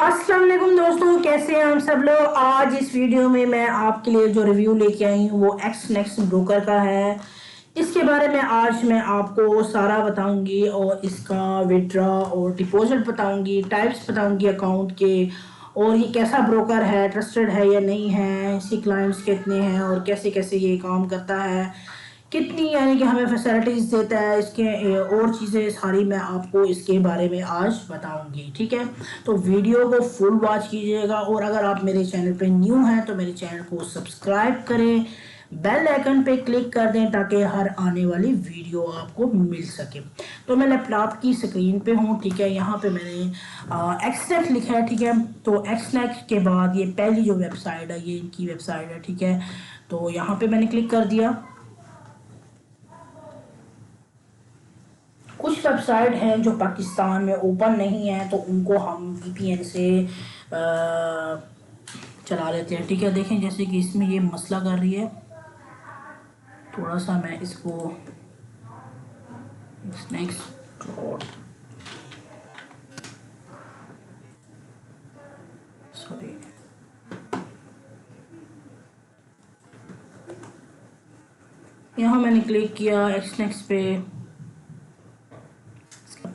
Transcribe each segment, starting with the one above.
अस्सलाम वालेकुम दोस्तों, कैसे हैं हम सब लोग। आज इस वीडियो में मैं आपके लिए जो रिव्यू लेके आई हूँ वो एक्स नेक्स्ट ब्रोकर का है। इसके बारे में आज मैं आपको सारा बताऊंगी और इसका विड्रॉ और डिपॉजिट बताऊंगी, टाइप्स बताऊंगी अकाउंट के, और ये कैसा ब्रोकर है, ट्रस्टेड है या नहीं है, इसके क्लाइंट्स कितने हैं और कैसे कैसे ये काम करता है, कितनी यानी कि हमें फैसिलिटीज देता है, इसके और चीज़ें सारी मैं आपको इसके बारे में आज बताऊंगी। ठीक है, तो वीडियो को फुल वॉच कीजिएगा और अगर आप मेरे चैनल पे न्यू हैं तो मेरे चैनल को सब्सक्राइब करें, बेल आइकन पे क्लिक कर दें ताकि हर आने वाली वीडियो आपको मिल सके। तो मैं लैपटॉप की स्क्रीन पे हूँ। ठीक है, यहाँ पे मैंने एक्सनेक्ट लिखा है। ठीक है, तो एक्सनेक्ट के बाद ये पहली जो वेबसाइट है ये इनकी वेबसाइट है। ठीक है, तो यहाँ पे मैंने क्लिक कर दिया। कुछ वेबसाइट हैं जो पाकिस्तान में ओपन नहीं है तो उनको हम वीपीएन से चला लेते हैं। ठीक है, देखें जैसे कि इसमें ये मसला कर रही है, थोड़ा सा मैं इसको नेक्स्ट सॉरी यहाँ मैंने क्लिक किया एक्स नेक्स्ट पे,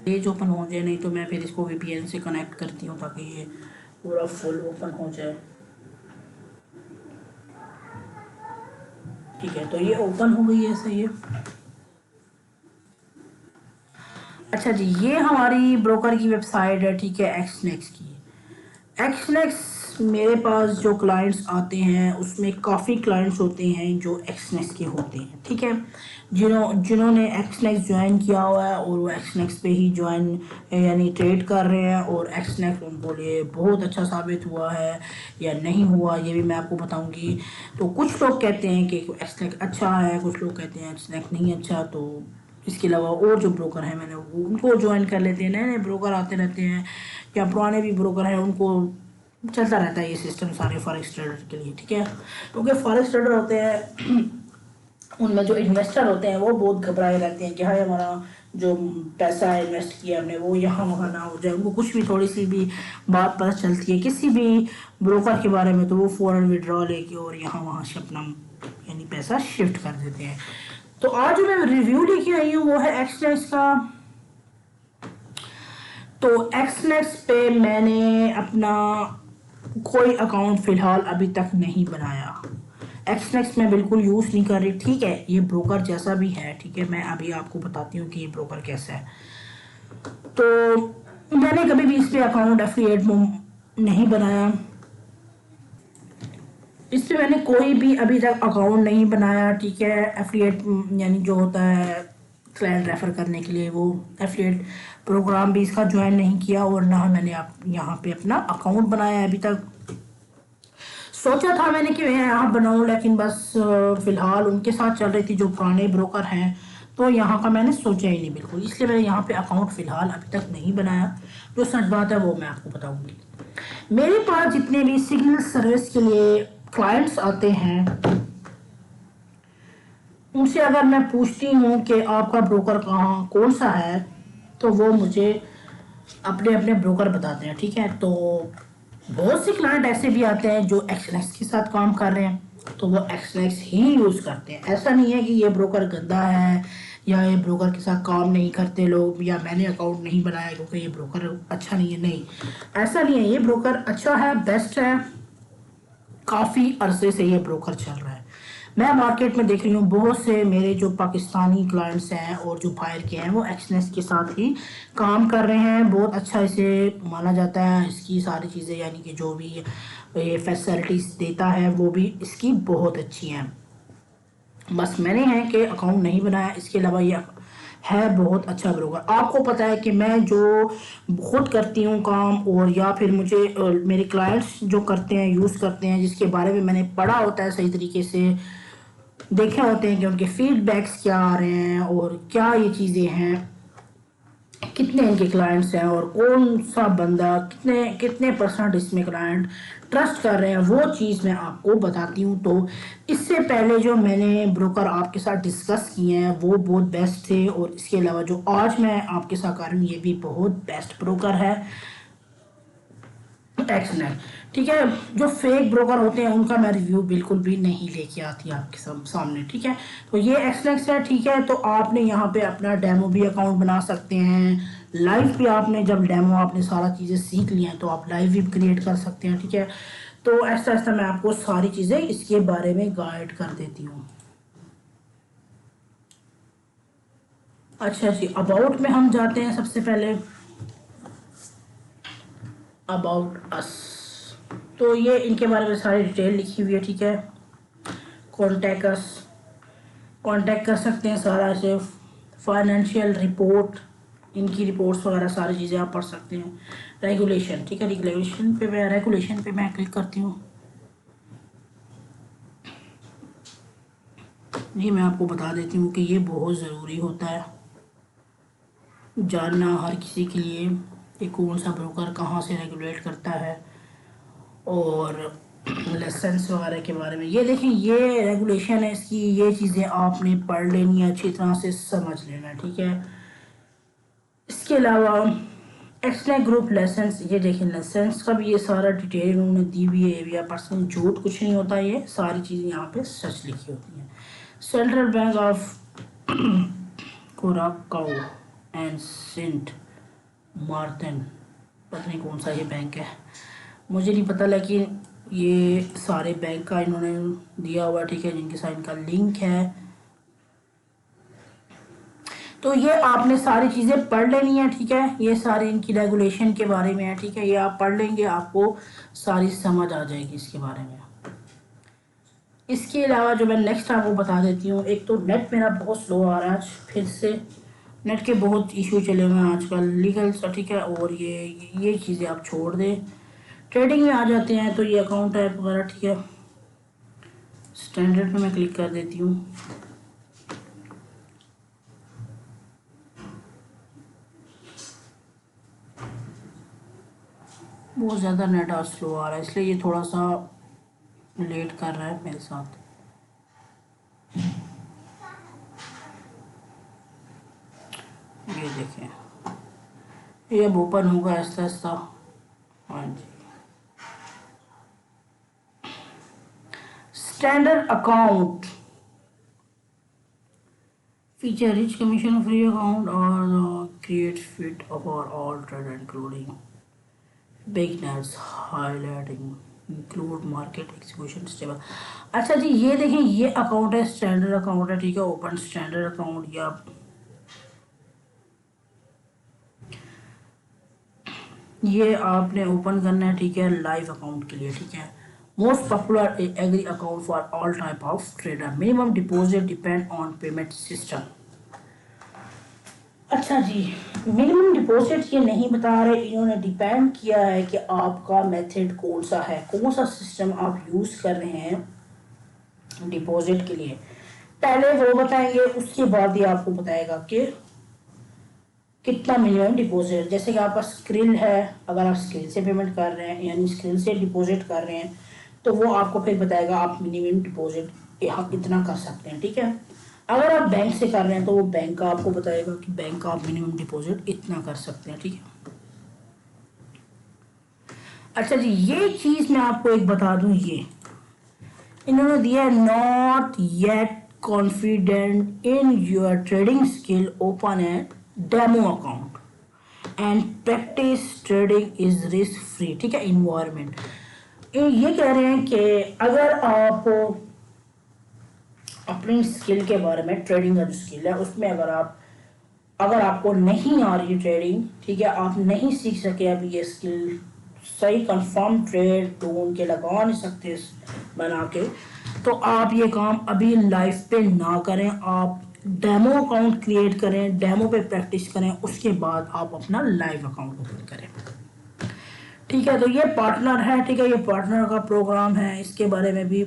पेज ओपन हो जाए, नहीं तो मैं फिर इसको वीपीएन से कनेक्ट करती हूँ ताकि ये पूरा फुल ओपन हो जाए। ठीक है, तो ये ओपन हो गई है, सही है। अच्छा जी, ये हमारी ब्रोकर की वेबसाइट है। ठीक है, एक्सनेक्स की। एक्सनेक्स मेरे पास जो क्लाइंट्स आते हैं उसमें काफ़ी क्लाइंट्स होते हैं जो एक्सनेक्स के होते हैं। ठीक है, जिन्होंने एक्सनेक्स ज्वाइन किया हुआ है और वो एक्सनेक्स पे ही ज्वाइन यानी ट्रेड कर रहे हैं और एक्सनेक्स उनको लिए बहुत अच्छा साबित हुआ है या नहीं हुआ ये भी मैं आपको बताऊंगी। तो कुछ लोग कहते हैं कि एक्सनेक्स अच्छा है, कुछ लोग कहते हैं एक्सनेक्स नहीं अच्छा। तो इसके अलावा और जो ब्रोकर हैं मैंने उनको ज्वाइन कर लेते हैं। नए नए ब्रोकर आते रहते हैं या पुराने भी ब्रोकर हैं, उनको चलता रहता है ये सिस्टम सारे फॉरेक्स ट्रेडर के लिए। ठीक है, क्योंकि फॉरेक्स ट्रेडर होते हैं उनमें जो इन्वेस्टर होते हैं वो बहुत घबराए रहते हैं कि हाँ हमारा जो पैसा है इन्वेस्ट किया हमने वो यहाँ वहाँ ना हो जाए। उनको कुछ भी थोड़ी सी भी बात पता चलती है किसी भी ब्रोकर के बारे में तो वो फ़ौरन विड्रॉ लेके और यहाँ वहाँ से अपना यानी पैसा शिफ्ट कर देते हैं। तो आज जो मैं रिव्यू लेके आई हूँ वो है एक्सनेक्स का। तो एक्सनेक्स पे मैंने अपना कोई अकाउंट फ़िलहाल अभी तक नहीं बनाया। एक्सनेक्स मैं बिल्कुल यूज़ नहीं कर रही। ठीक है, ये ब्रोकर जैसा भी है, ठीक है, मैं अभी आपको बताती हूँ कि ये ब्रोकर कैसा है। तो मैंने कभी भी इस पे अकाउंट एफिलिएट नहीं बनाया। इस पे मैंने कोई भी अभी तक अकाउंट नहीं बनाया। ठीक है, एफिलिएट यानी जो होता है क्लाइंट रेफर करने के लिए, वो एफिलिएट प्रोग्राम भी इसका ज्वाइन नहीं किया और ना मैंने यहाँ पे अपना अकाउंट बनाया अभी तक। सोचा था मैंने कि मैं यहाँ बनाऊँ, लेकिन बस फिलहाल उनके साथ चल रही थी जो पुराने ब्रोकर हैं, तो यहाँ का मैंने सोचा ही नहीं बिल्कुल, इसलिए मैंने यहाँ पे अकाउंट फ़िलहाल अभी तक नहीं बनाया। जो सच बात है वो मैं आपको बताऊँगी। मेरे पास जितने भी सिग्नल सर्विस के लिए क्लाइंट्स आते हैं उनसे अगर मैं पूछती हूँ कि आपका ब्रोकर कहाँ कौन सा है तो वो मुझे अपने अपने ब्रोकर बताते हैं। ठीक है, तो बहुत से क्लाइंट ऐसे भी आते हैं जो एक्सनेक्स के साथ काम कर रहे हैं तो वो एक्सनेक्स ही यूज़ करते हैं। ऐसा नहीं है कि ये ब्रोकर गंदा है या ये ब्रोकर के साथ काम नहीं करते लोग या मैंने अकाउंट नहीं बनाया क्योंकि ये ब्रोकर अच्छा नहीं है। नहीं, ऐसा नहीं है, ये ब्रोकर अच्छा है, बेस्ट है, काफ़ी अरसे से ये ब्रोकर चल रहा है। मैं मार्केट में देख रही हूँ बहुत से मेरे जो पाकिस्तानी क्लाइंट्स हैं और जो बाहर के हैं वो एक्सनेक्स के साथ ही काम कर रहे हैं। बहुत अच्छा इसे माना जाता है, इसकी सारी चीज़ें यानी कि जो भी ये फैसिलिटीज़ देता है वो भी इसकी बहुत अच्छी हैं। बस मैंने है कि अकाउंट नहीं बनाया, इसके अलावा ये है बहुत अच्छा ब्रोकर। आपको पता है कि मैं जो खुद करती हूँ काम और या फिर मुझे मेरे क्लाइंट्स जो करते हैं यूज़ करते हैं जिसके बारे में मैंने पढ़ा होता है, सही तरीके से देखे होते हैं कि उनके फीडबैक्स क्या आ रहे हैं और क्या ये चीज़ें हैं, कितने इनके क्लाइंट्स हैं और कौन सा बंदा कितने कितने परसेंट इसमें क्लाइंट ट्रस्ट कर रहे हैं, वो चीज़ मैं आपको बताती हूँ। तो इससे पहले जो मैंने ब्रोकर आपके साथ डिस्कस किए हैं वो बहुत बेस्ट थे और इसके अलावा जो आज मैं आपके साथ कर रही हूँ ये भी बहुत बेस्ट ब्रोकर है। टैक्स नेट, ठीक है। जो फेक ब्रोकर होते हैं उनका मैं रिव्यू बिल्कुल भी नहीं लेके आती आपके सामने, ठीक है। तो ये एक्सलेक्स है, ठीक है। तो आपने यहाँ पे अपना डेमो भी अकाउंट बना सकते हैं, लाइव भी आपने जब डेमो आपने सारा चीज़ें सीख ली हैं तो आप लाइव भी क्रिएट कर सकते हैं, ठीक है। तो ऐसा ऐसा मैं आपको सारी चीज़ें इसके बारे में गाइड कर देती हूँ। अच्छा जी, अबाउट में हम जाते हैं सबसे पहले, अबाउट अस। तो ये इनके बारे में सारी डिटेल लिखी हुई है, ठीक है। कॉन्टैक्ट अस, कॉन्टैक्ट कर सकते हैं सारा से, फाइनेंशियल रिपोर्ट, इनकी रिपोर्ट्स वगैरह सारी चीज़ें आप पढ़ सकते हैं। रेगुलेशन, ठीक है। रेगुलेशन पे मैं क्लिक करती हूँ। ये मैं आपको बता देती हूँ कि ये बहुत ज़रूरी होता है जानना हर किसी के लिए कि कौन सा ब्रोकर कहाँ से रेगुलेट करता है, और लाइसेंस वगैरह के बारे में। ये देखें, ये रेगुलेशन है इसकी, ये चीज़ें आपने पढ़ लेनी है, अच्छी तरह से समझ लेना है, ठीक है। इसके अलावा एक्सट्रा ग्रुप लाइसेंस, ये देखें लाइसेंस का भी ये सारा डिटेल उन्होंने दी हुई है, एरिया पर्सन, झूठ कुछ नहीं होता, ये सारी चीज़ें यहाँ पे सच लिखी होती हैं। Central bank of Curacao and Saint Martin, पता नहीं कौन सा ये बैंक है, मुझे नहीं पता, लेकिन ये सारे बैंक का इन्होंने दिया हुआ, ठीक है, जिनके साथ इनका लिंक है। तो ये आपने सारी चीज़ें पढ़ लेनी है, ठीक है। ये सारी इनकी रेगुलेशन के बारे में है, ठीक है। ये आप पढ़ लेंगे, आपको सारी समझ आ जाएगी इसके बारे में। इसके अलावा जो मैं नेक्स्ट आपको बता देती हूँ, एक तो नेट मेरा बहुत स्लो आ रहा है आज, फिर से नेट के बहुत इशू चले हुए हैं आजकल, लीगल सा, ठीक है। और ये चीज़ें आप छोड़ दें, ट्रेडिंग में आ जाते हैं। तो ये अकाउंट टाइप वगैरह, ठीक है। स्टैंडर्ड पे मैं क्लिक कर देती हूँ। बहुत ज़्यादा नेट आज स्लो आ रहा है, इसलिए ये थोड़ा सा लेट कर रहा है मेरे साथ। ये देखें, ये अब ओपन होगा आहिस्ता आहिस्ता। हाँ जी, standard account feature rich commission free account और create fit for all trade including beginners, highlighting include market execution stable. अच्छा जी, ये देखें, ये अकाउंट है, स्टैंडर्ड अकाउंट है, ठीक है। ओपन स्टैंडर्ड अकाउंट, या ये आपने ओपन करना है, ठीक है, लाइव अकाउंट के लिए, ठीक है। Most popular agree account for all type of trader, minimum deposit depend on payment system. अच्छा जी, मिनिमम डिपॉजिट ये नहीं बता रहे, इन्होंने डिपेंड किया है कि आपका मेथड कौन सा है, कौन सा सिस्टम आप यूज़ कर रहे हैं डिपॉजिट के लिए। पहले वो बताएंगे, उसके बाद ही आपको बताएगा कि कितना मिनिमम डिपॉजिट। जैसे कि आपका स्क्रिल है, अगर आप स्क्रिल से पेमेंट कर रहे हैं, यानी स्क्रिल से डिपॉजिट कर रहे हैं, तो वो आपको फिर बताएगा आप मिनिमम डिपॉजिट यहाँ इतना कर सकते हैं, ठीक है। अगर आप बैंक से कर रहे हैं तो वो बैंक का आपको बताएगा कि बैंक का आप मिनिमम डिपॉजिट इतना कर सकते हैं, ठीक है। अच्छा जी, ये चीज़ मैं आपको एक बता दूं, ये इन्होंने दिया है, not yet confident in your trading skill, open at demo account and practice trading is risk free, ठीक है, इन्वायरमेंट। ये कह रहे हैं कि अगर आप अपनी स्किल के बारे में, ट्रेडिंग का जो स्किल है उसमें अगर आपको नहीं आ रही ट्रेडिंग, ठीक है, आप नहीं सीख सके अभी ये स्किल सही कंफर्म ट्रेड ढूंढ के लगा नहीं सकते बना के, तो आप ये काम अभी लाइफ पे ना करें, आप डेमो अकाउंट क्रिएट करें, डेमो पे प्रैक्टिस करें, उसके बाद आप अपना लाइव अकाउंट ओपन करें, ठीक है। तो ये पार्टनर है, ठीक है, ये पार्टनर का प्रोग्राम है, इसके बारे में भी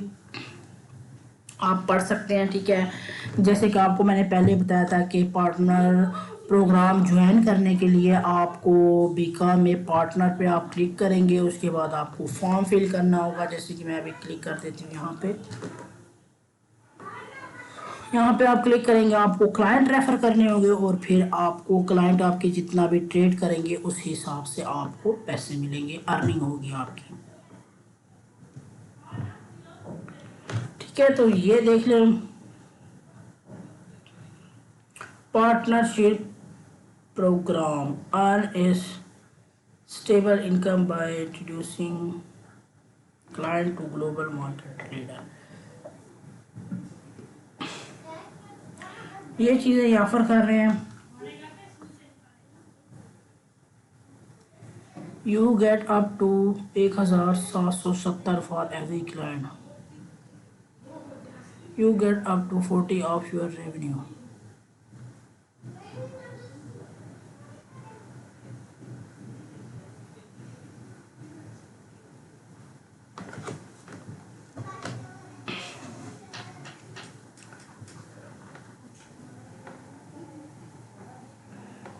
आप पढ़ सकते हैं, ठीक है। जैसे कि आपको मैंने पहले बताया था कि पार्टनर प्रोग्राम ज्वाइन करने के लिए आपको बीका में पार्टनर पे आप क्लिक करेंगे, उसके बाद आपको फॉर्म फिल करना होगा। जैसे कि मैं अभी क्लिक कर देती हूँ यहाँ पे, यहाँ पे आप क्लिक करेंगे, आपको क्लाइंट रेफर करने होंगे और फिर आपको क्लाइंट आपके जितना भी ट्रेड करेंगे उस हिसाब से आपको पैसे मिलेंगे, अर्निंग होगी आपकी। ठीक है, तो ये देख लें, partnership program earn is stable income by introducing client to global market leader. ये चीज़ें ये ऑफर कर रहे हैं। You get up to 1770 for every client. You get up to 40 of your revenue.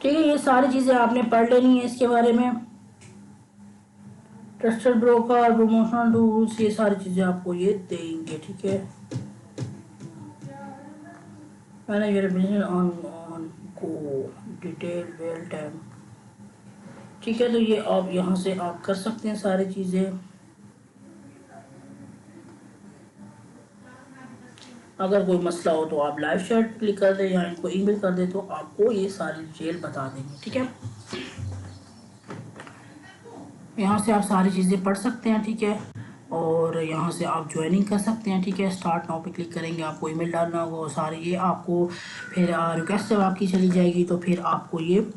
ठीक है, ये सारी चीज़ें आपने पढ़ लेनी है इसके बारे में। ट्रस्टेड ब्रोकर, प्रमोशनल टूल्स, ये सारी चीज़ें आपको ये देंगे। ठीक है, मैंने ये बिजनेस ऑन को डिटेल वेल टाइम। ठीक है, तो ये आप यहाँ से आप कर सकते हैं सारी चीज़ें। अगर कोई मसला हो तो आप लाइव चैट क्लिक कर दें या इनको ईमेल कर दें तो आपको ये सारी डिटेल बता देंगे। ठीक है, यहाँ से आप सारी चीज़ें पढ़ सकते हैं। ठीक है, और यहाँ से आप ज्वाइनिंग कर सकते हैं। ठीक है, स्टार्ट नाउ पे क्लिक करेंगे, आपको ईमेल डालना होगा और सारे ये आपको फिर रिक्वेस्ट जब आपकी चली जाएगी तो फिर आपको ये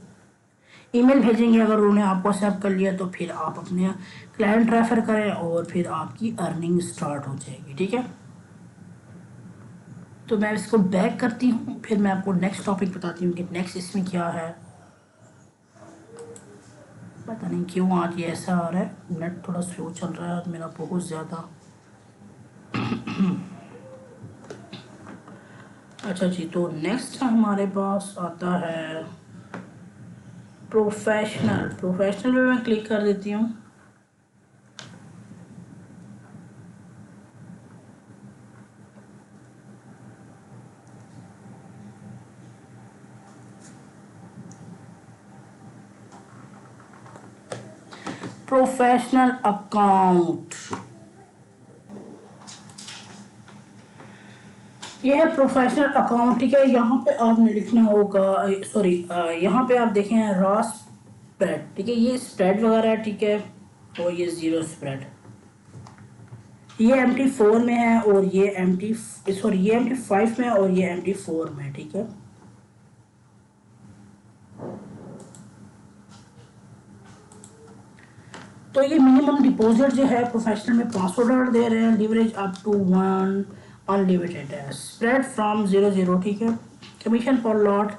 ईमेल भेजेंगे। अगर उन्होंने आपको एक्सेप्ट कर लिया तो फिर आप अपने क्लाइंट रेफर करें और फिर आपकी अर्निंग स्टार्ट हो जाएगी। ठीक है, तो मैं इसको बैक करती हूँ, फिर मैं आपको नेक्स्ट टॉपिक बताती हूँ कि नेक्स्ट इसमें क्या है। पता नहीं क्यों आज ये ऐसा आ रहा है, नेट थोड़ा स्लो चल रहा है मेरा बहुत ज़्यादा। अच्छा जी, तो नेक्स्ट हमारे पास आता है प्रोफेशनल में मैं क्लिक कर देती हूँ। प्रोफेशनल अकाउंट, ये है प्रोफेशनल अकाउंट। ठीक है, यहाँ पे आपने लिखना होगा, सॉरी यहाँ पे आप देखें रॉ स्प्रेड। ठीक है, ये स्प्रेड वगैरह है। ठीक है, और ये जीरो स्प्रेड, ये MT4 में है और ये ये MT5 में है और ये MT4 में है। ठीक है, तो ये मिनिमम डिपॉजिट जो है प्रोफेशनल में $500 दे रहे हैं। लीवरेज अप टू 1 अनलिमिटेड है। स्प्रेड फ्रॉम 0 ठीक है। कमीशन पर lot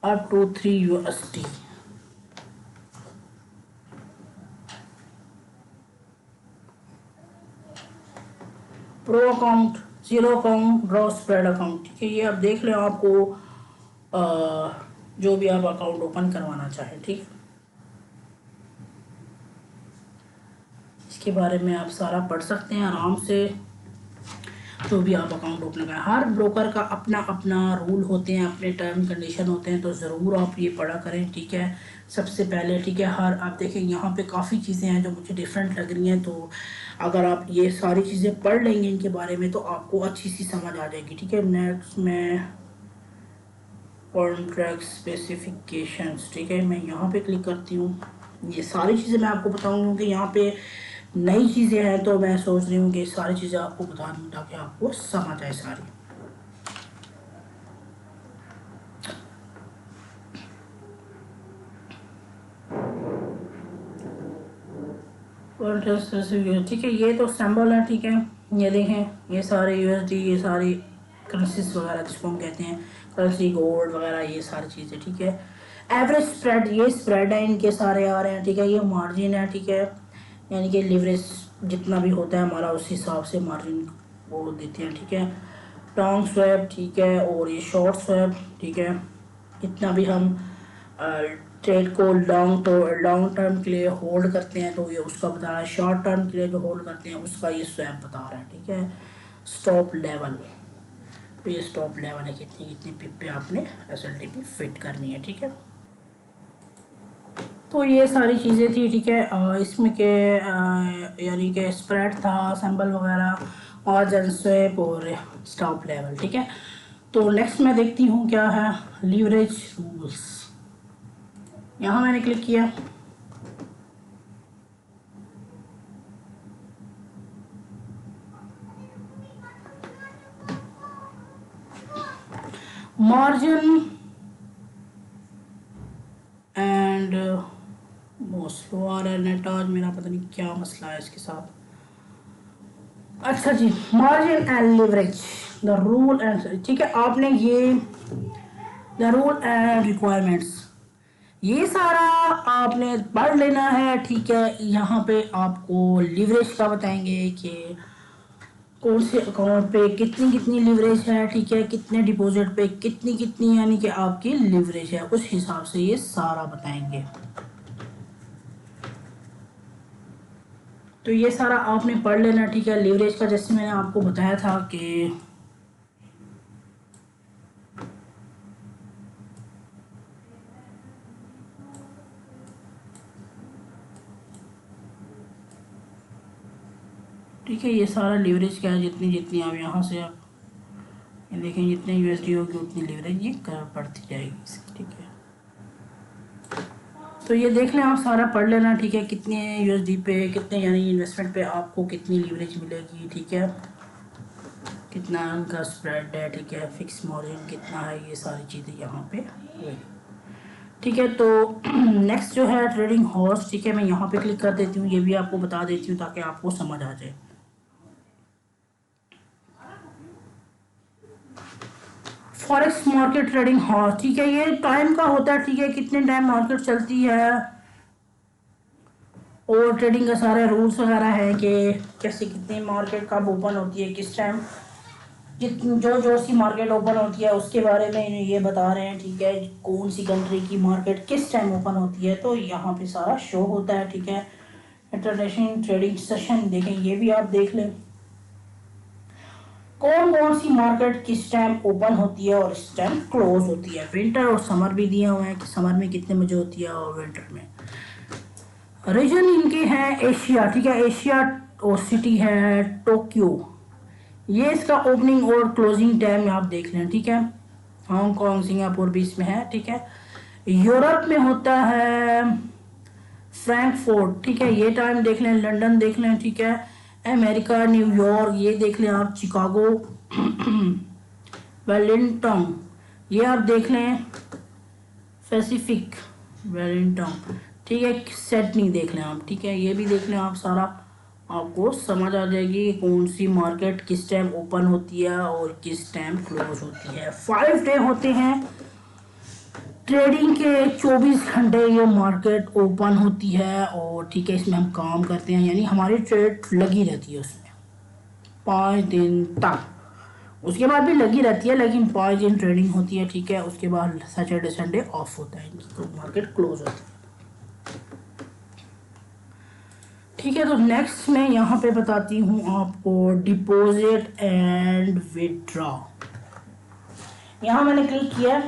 up to 3 USD। Pro account, zero account, raw spread account. ठीक है, ये आप देख लें, आपको जो भी आप अकाउंट ओपन करवाना चाहें। ठीक है, इसके बारे में आप सारा पढ़ सकते हैं आराम से, जो भी आप अकाउंट ओपन करें। हर ब्रोकर का अपना अपना रूल होते हैं, अपने टर्म कंडीशन होते हैं, तो ज़रूर आप ये पढ़ा करें। ठीक है, सबसे पहले ठीक है, हर आप देखें यहाँ पे काफ़ी चीज़ें हैं जो मुझे डिफरेंट लग रही हैं, तो अगर आप ये सारी चीज़ें पढ़ लेंगे इनके बारे में तो आपको अच्छी सी समझ आ जाएगी। ठीक है, नेक्स्ट में कॉन्ट्रैक्ट स्पेसिफिकेशंस। ठीक है, मैं यहाँ पे क्लिक करती हूँ। ये सारी चीज़ें मैं आपको बताऊँगी कि यहाँ पे नई चीज़ें हैं, तो मैं सोच रही हूँ कि सारी चीज़ें आपको बता दूँ ताकि आपको समझ आए सारी। ठीक है, ये तो सैम्बल है। ठीक है, ये देखें, ये सारे USD, ये सारी करेंसीज वगैरह जिसको हम कहते हैं, करेंसी गोल्ड वगैरह, ये सारी चीज़ें। ठीक है, एवरेज स्प्रेड, ये स्प्रेड है इनके सारे आ रहे हैं। ठीक है, ये मार्जिन है। ठीक है, यानी कि लिवरेज जितना भी होता है हमारा उस हिसाब से मार्जिन वो देते हैं। ठीक है, लॉन्ग स्वैप। ठीक है, और ये शॉर्ट स्वैप। ठीक है, जितना भी हम ट्रेड को लॉन्ग टर्म के लिए होल्ड करते हैं तो ये उसका बता रहा है, शॉर्ट टर्म के लिए जो होल्ड करते हैं उसका ये स्वैप बता रहा है। ठीक है, स्टॉप लेवल। तो ये स्टॉप लेवल है, कितनी कितनी पिप पे आपने SLTP फिट करनी है, ठीक है। तो ये सारी चीज़ें थी, ठीक है। इसमें के यानी कि स्प्रेड था, सैम्बल वगैरह और जनस्वेप और स्टॉप लेवल, ठीक है। तो नेक्स्ट मैं देखती हूँ क्या है, लीवरेज रूल्स। यहाँ मैंने क्लिक किया, मार्जिन एंड स्लो आ रहा है नेट आज मेरा, पता नहीं क्या मसला है इसके साथ। अच्छा जी, margin and leverage, the rule and, ठीक है। आपने ये द रूल एंड रिक्वायरमेंट्स, ये सारा आपने पढ़ लेना है, ठीक है। यहाँ पे आपको लीवरेज का बताएंगे कि कौन से अकाउंट पे कितनी कितनी लीवरेज है, ठीक है, कितने डिपॉजिट पे कितनी कितनी यानी कि आपकी लीवरेज है, उस हिसाब से ये सारा बताएंगे। तो ये सारा आपने पढ़ लेना, ठीक है। लीवरेज का जैसे मैंने आपको बताया था कि ठीक है, ये सारा लीवरेज क्या है, जितनी जितनी आप यहाँ से आप ये देखें, जितने USD होगी उतनी लीवरेज ये बढ़ती जाएगी इसकी, ठीक है। तो ये देख लें आप, सारा पढ़ लेना, ठीक है। कितने USD पे कितने यानी इन्वेस्टमेंट पे आपको कितनी लीवरेज मिलेगी, ठीक है, कितना उनका स्प्रेड है, ठीक है, फिक्स मार्जिन कितना है, ये सारी चीज़ें यहाँ पे, ठीक है। तो नेक्स्ट जो है ट्रेडिंग हॉर्स, ठीक है, मैं यहाँ पे क्लिक कर देती हूँ, ये भी आपको बता देती हूँ ताकि आपको समझ आ जाए। फॉरेक्स मार्केट ट्रेडिंग हॉर्स, ठीक है, ये टाइम का होता है, ठीक है, कितने टाइम मार्केट चलती है और ट्रेडिंग का सारे रूल्स वगैरह है कि कैसे कितनी मार्केट कब ओपन होती है, किस टाइम, जो जो सी मार्केट ओपन होती है उसके बारे में ये बता रहे हैं, ठीक है। कौन सी कंट्री की मार्केट किस टाइम ओपन होती है, तो यहाँ पे सारा शो होता है, ठीक है। इंटरनेशनल ट्रेडिंग सेशन देखें, ये भी आप देख लें कौन कौन सी मार्केट किस टाइम ओपन होती है और इस टाइम क्लोज होती है। विंटर और समर भी दिए हुए हैं कि समर में कितने बजे होती है और विंटर में। रीजन इनके हैं एशिया, ठीक है, एशिया और सिटी है टोक्यो, ये इसका ओपनिंग और क्लोजिंग टाइम आप देख लें, ठीक है। हांगकांग सिंगापुर भी इसमें है, ठीक है। यूरोप में होता है फ्रैंकफर्ट, ठीक है, ये टाइम देख लें। लंदन देख लें, ठीक है। अमेरिका न्यूयॉर्क ये देख लें आप। चिकागो वेलिंगटन ये आप देख लें। पैसिफिक वेलिंगटन, ठीक है। सिडनी देख लें आप, ठीक है, ये भी देख लें आप, सारा आपको समझ आ जाएगी कौन सी मार्केट किस टाइम ओपन होती है और किस टाइम क्लोज होती है। 5 डे होते हैं ट्रेडिंग के, 24 घंटे ये मार्केट ओपन होती है और ठीक है, इसमें हम काम करते हैं यानी हमारी ट्रेड लगी रहती है उसमें 5 दिन तक। उसके बाद भी लगी रहती है लेकिन 5 दिन ट्रेडिंग होती है, ठीक है। उसके बाद सैटरडे संडे ऑफ होता है, इनकी तो मार्केट क्लोज होती है, ठीक है। तो नेक्स्ट मैं यहाँ पे बताती हूँ आपको डिपॉजिट एंड विड्रॉ। यहाँ मैंने क्लिक किया,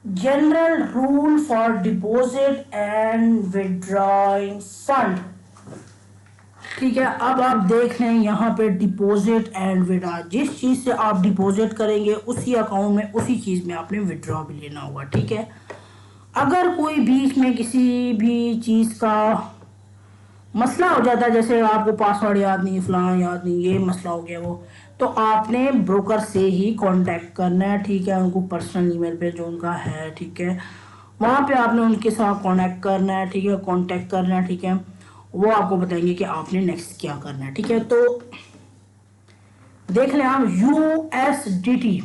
general rule for deposit and withdrawing fund, ठीक है। अब आप देख लें यहाँ पे डिपॉजिट एंड विड्रॉ, जिस चीज़ से आप डिपॉजिट करेंगे उसी अकाउंट में उसी चीज़ में आपने विड्रॉ भी लेना होगा, ठीक है। अगर कोई बीच में किसी भी चीज़ का मसला हो जाता है, जैसे आपको पासवर्ड याद नहीं, फलाना याद नहीं, ये मसला हो गया वो, तो आपने ब्रोकर से ही कांटेक्ट करना है, ठीक है। उनको पर्सनल ईमेल पे जो उनका है, ठीक है, वहाँ पे आपने उनके साथ कांटेक्ट करना है, ठीक है, कांटेक्ट करना है, ठीक है। वो आपको बताएंगे कि आपने नेक्स्ट क्या करना है, ठीक है। तो देख लें आप, USDT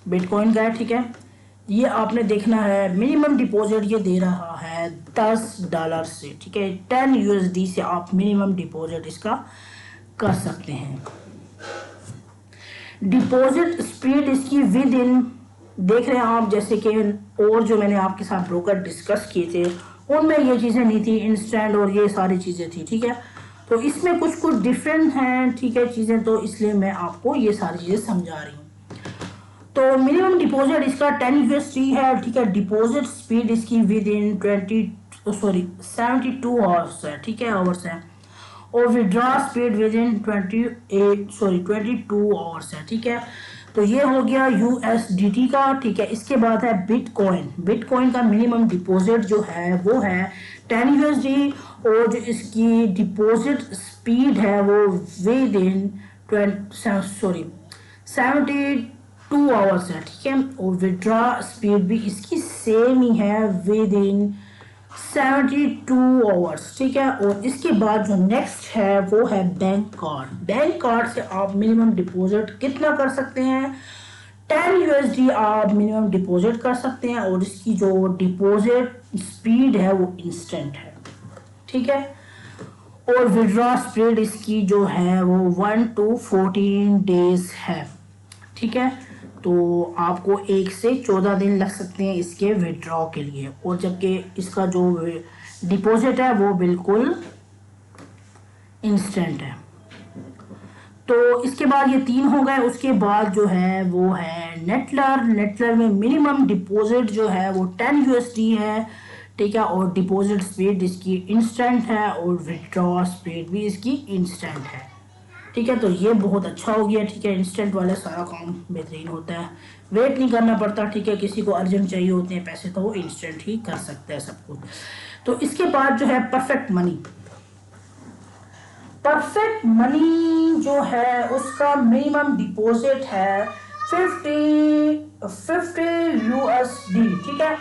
बिटकॉइन का है, ठीक है। ये आपने देखना है, मिनिमम डिपॉजिट ये दे रहा है $10 से, ठीक है। 10 USD से आप मिनिमम डिपॉजिट इसका कर सकते हैं। डिपॉजिट स्पीड इसकी विद इन देख रहे हैं आप, जैसे कि और जो मैंने आपके साथ ब्रोकर डिस्कस किए थे उनमें ये चीज़ें नहीं थी, इंस्टेंट और ये सारी चीज़ें थी, ठीक है। तो इसमें कुछ कुछ डिफरेंट हैं, ठीक है चीज़ें, तो इसलिए मैं आपको ये सारी चीज़ें समझा रही हूँ। तो मिनिमम डिपॉजिट इसका 10 USD है, ठीक है। डिपॉजिट स्पीड इसकी विद इन 72 आवर्स है, ठीक है, आवर्स है। और withdraw speed with in 22 hours है, ठीक है। तो ये हो गया USDT का, ठीक है। इसके बाद है बिटकॉइन। बिटकॉइन का मिनिमम डिपॉजिट जो है वो है 10 USD, और जो इसकी डिपॉजिट स्पीड है वो विद इन 72 आवर्स है, ठीक है। और विड्रॉ स्पीड भी इसकी सेम ही है विद इन 72 आवर्स, ठीक है। और इसके बाद जो नेक्स्ट है वो है बैंक कार्ड। बैंक कार्ड से आप मिनिमम डिपॉजिट कितना कर सकते हैं? 10 USD आप मिनिमम डिपॉजिट कर सकते हैं, और इसकी जो डिपॉजिट स्पीड है वो इंस्टेंट है, ठीक है। और विड्रॉ स्पीड इसकी जो है वो 1 to 14 डेज है, ठीक है। तो आपको 1 से 14 दिन लग सकते हैं इसके विड्रॉ के लिए, और जबकि इसका जो डिपॉजिट है वो बिल्कुल इंस्टेंट है। तो इसके बाद ये 3 हो गए। उसके बाद जो है वो है नेटलर। नेटलर में मिनिमम डिपॉजिट जो है वो 10 USD है, ठीक है। और डिपॉजिट स्पीड इसकी इंस्टेंट है, और विड्रॉ स्पीड भी इसकी इंस्टेंट है, ठीक है। तो ये बहुत अच्छा हो गया, ठीक है। इंस्टेंट वाले सारा काम बेहतरीन होता है, वेट नहीं करना पड़ता, ठीक है। किसी को अर्जेंट चाहिए होते हैं पैसे तो वो इंस्टेंट ही कर सकते हैं सब कुछ। तो इसके बाद जो है परफेक्ट मनी। परफेक्ट मनी जो है उसका मिनिमम डिपॉजिट है 50 USD, ठीक है।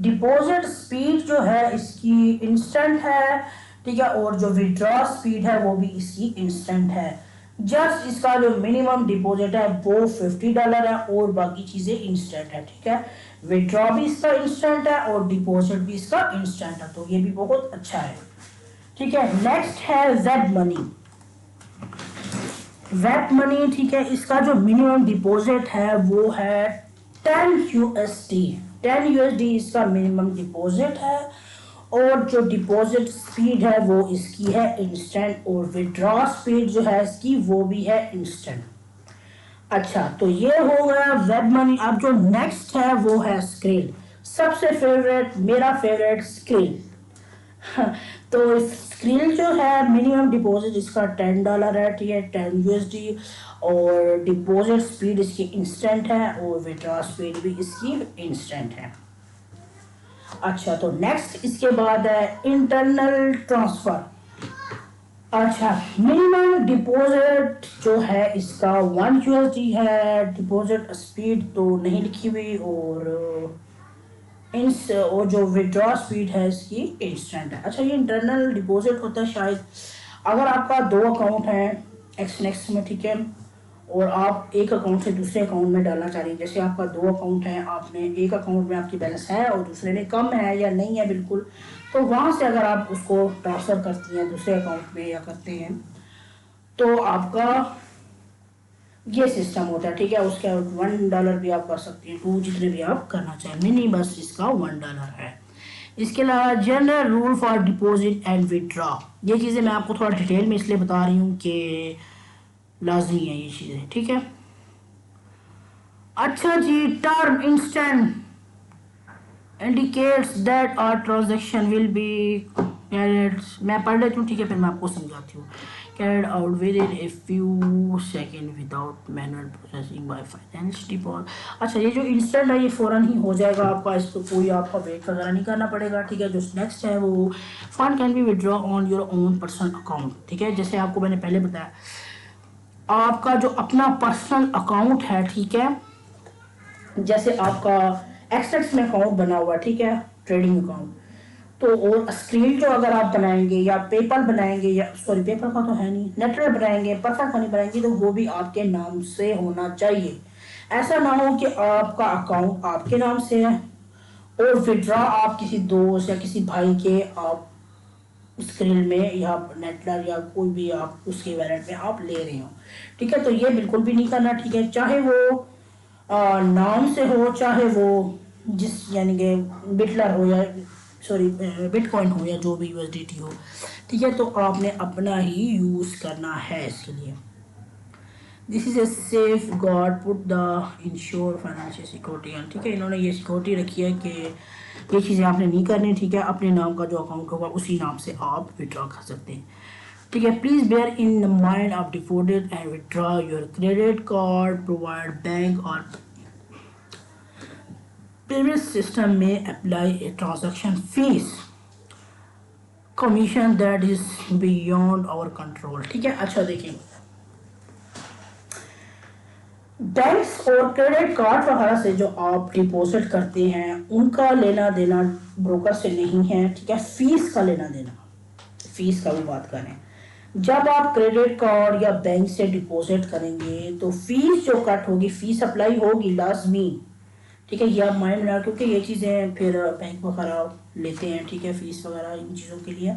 डिपॉजिट स्पीड जो है इसकी इंस्टेंट है, ठीक है। और जो विड्रॉ स्पीड है वो भी इसकी इंस्टेंट है। जस्ट इसका जो मिनिमम डिपॉजिट है वो $50 है, और बाकी चीजें इंस्टेंट है, ठीक है। विड्रॉ भी इसका इंस्टेंट है और डिपॉजिट भी इसका इंस्टेंट है, तो ये भी बहुत अच्छा है, ठीक है। नेक्स्ट है वेब मनी। वेब मनी, ठीक है। इसका जो मिनिमम डिपॉजिट है वो है 10 USD। 10 USD इसका मिनिमम डिपॉजिट है, और जो डिपॉजिट स्पीड है वो इसकी है इंस्टेंट, और विड्रॉ स्पीड जो है इसकी वो भी है इंस्टेंट। अच्छा, तो ये हो गया वेब मनी। अब जो नेक्स्ट है वो है स्क्रीन। सबसे फेवरेट, मेरा फेवरेट स्क्रीन। तो स्क्रीन जो है मिनिमम डिपॉजिट इसका $10 है, ठीक है, 10 USD। और डिपॉजिट स्पीड इसकी इंस्टेंट है, और विड्रॉ स्पीड भी इसकी इंस्टेंट है। अच्छा, तो नेक्स्ट इसके बाद है इंटरनल ट्रांसफर। अच्छा, मिनिमम डिपॉजिट जो है इसका 1 USD है। डिपॉजिट स्पीड तो नहीं लिखी हुई, और जो विड्रॉ स्पीड है इसकी इंस्टेंट है। अच्छा, ये इंटरनल डिपॉजिट होता है शायद अगर आपका 2 अकाउंट है एक्सनेक्स में, ठीक है, और आप एक अकाउंट से दूसरे अकाउंट में डालना चाह रही हैं। जैसे आपका 2 अकाउंट है, आपने एक अकाउंट में आपकी बैलेंस है और दूसरे में कम है या नहीं है बिल्कुल, तो वहाँ से अगर आप उसको ट्रांसफ़र करती हैं दूसरे अकाउंट में या करते हैं तो आपका ये सिस्टम होता है, ठीक है। उसके $1 भी आप कर सकती हैं, 2 जितने भी आप करना चाहें। मिनी बस इसका $1 है। इसके अलावा general rule for deposit and withdraw, ये चीज़ें मैं आपको थोड़ा डिटेल में इसलिए बता रही हूँ कि लाजमी है ये चीज़ें, ठीक है। अच्छा जी, term instant indicates that our transaction will be carried, मैं पढ़ लेती हूँ, ठीक है, फिर मैं आपको समझाती हूँ। Carried out with in a few second without manual processing by finance deposit. अच्छा, ये जो इंस्टेंट है ये फ़ौरन ही हो जाएगा आपका, इसको कोई आपका वेट वगैरह नहीं करना पड़ेगा, ठीक है। जो नेक्स्ट है वो fund can be withdraw on your own personal account, ठीक है। जैसे आपको मैंने पहले बताया, आपका जो अपना पर्सनल अकाउंट है, ठीक है, जैसे आपका एक्सेस में अकाउंट बना हुआ है, ठीक है, ट्रेडिंग अकाउंट, तो और स्क्रीन जो अगर आप बनाएंगे या पेपल बनाएंगे, या सॉरी पेपल का तो है नहीं, नेटवर्क बनाएंगे, परफेक्ट मनी बनाएंगे, तो वो भी आपके नाम से होना चाहिए। ऐसा ना हो कि आपका अकाउंट आपके नाम से है और विड्रॉ आप किसी दोस्त या किसी भाई के आप स्क्रीन में या नेटलर या कोई भी आप उसके वैलेट में आप ले रहे हो, ठीक है। तो ये बिल्कुल भी नहीं करना, ठीक है। चाहे वो नाम से हो, चाहे वो जिस यानी कि बिटलर हो या सॉरी बिटकॉइन हो या जो भी यूएसडीटी हो, ठीक है। तो आपने अपना ही यूज़ करना है इसके लिए। This is a safe guard put the ensure financial security, ठीक है। इन्होंने ये सिक्योरिटी रखी है कि ये चीज़ें आपने नहीं करनी, ठीक है। अपने नाम का जो अकाउंट होगा उसी नाम से आप विड्रॉ कर सकते हैं, ठीक है। Please bear in mind of defaulted and withdraw your credit card provide bank और पेमेंट सिस्टम में apply a transaction fees commission that is beyond our control, ठीक है। अच्छा देखिए, बैंक्स और क्रेडिट कार्ड वगैरह से जो आप डिपॉजिट करते हैं उनका लेना देना ब्रोकर से नहीं है, ठीक है। फीस का लेना देना, फीस का भी बात करें, जब आप क्रेडिट कार्ड या बैंक से डिपॉजिट करेंगे तो फीस जो कट होगी, फीस अप्लाई होगी लाजमी, ठीक है। ये आप माइंड में, क्योंकि ये चीज़ें फिर बैंक वगैरह लेते हैं, ठीक है, फीस वगैरह इन चीज़ों के लिए।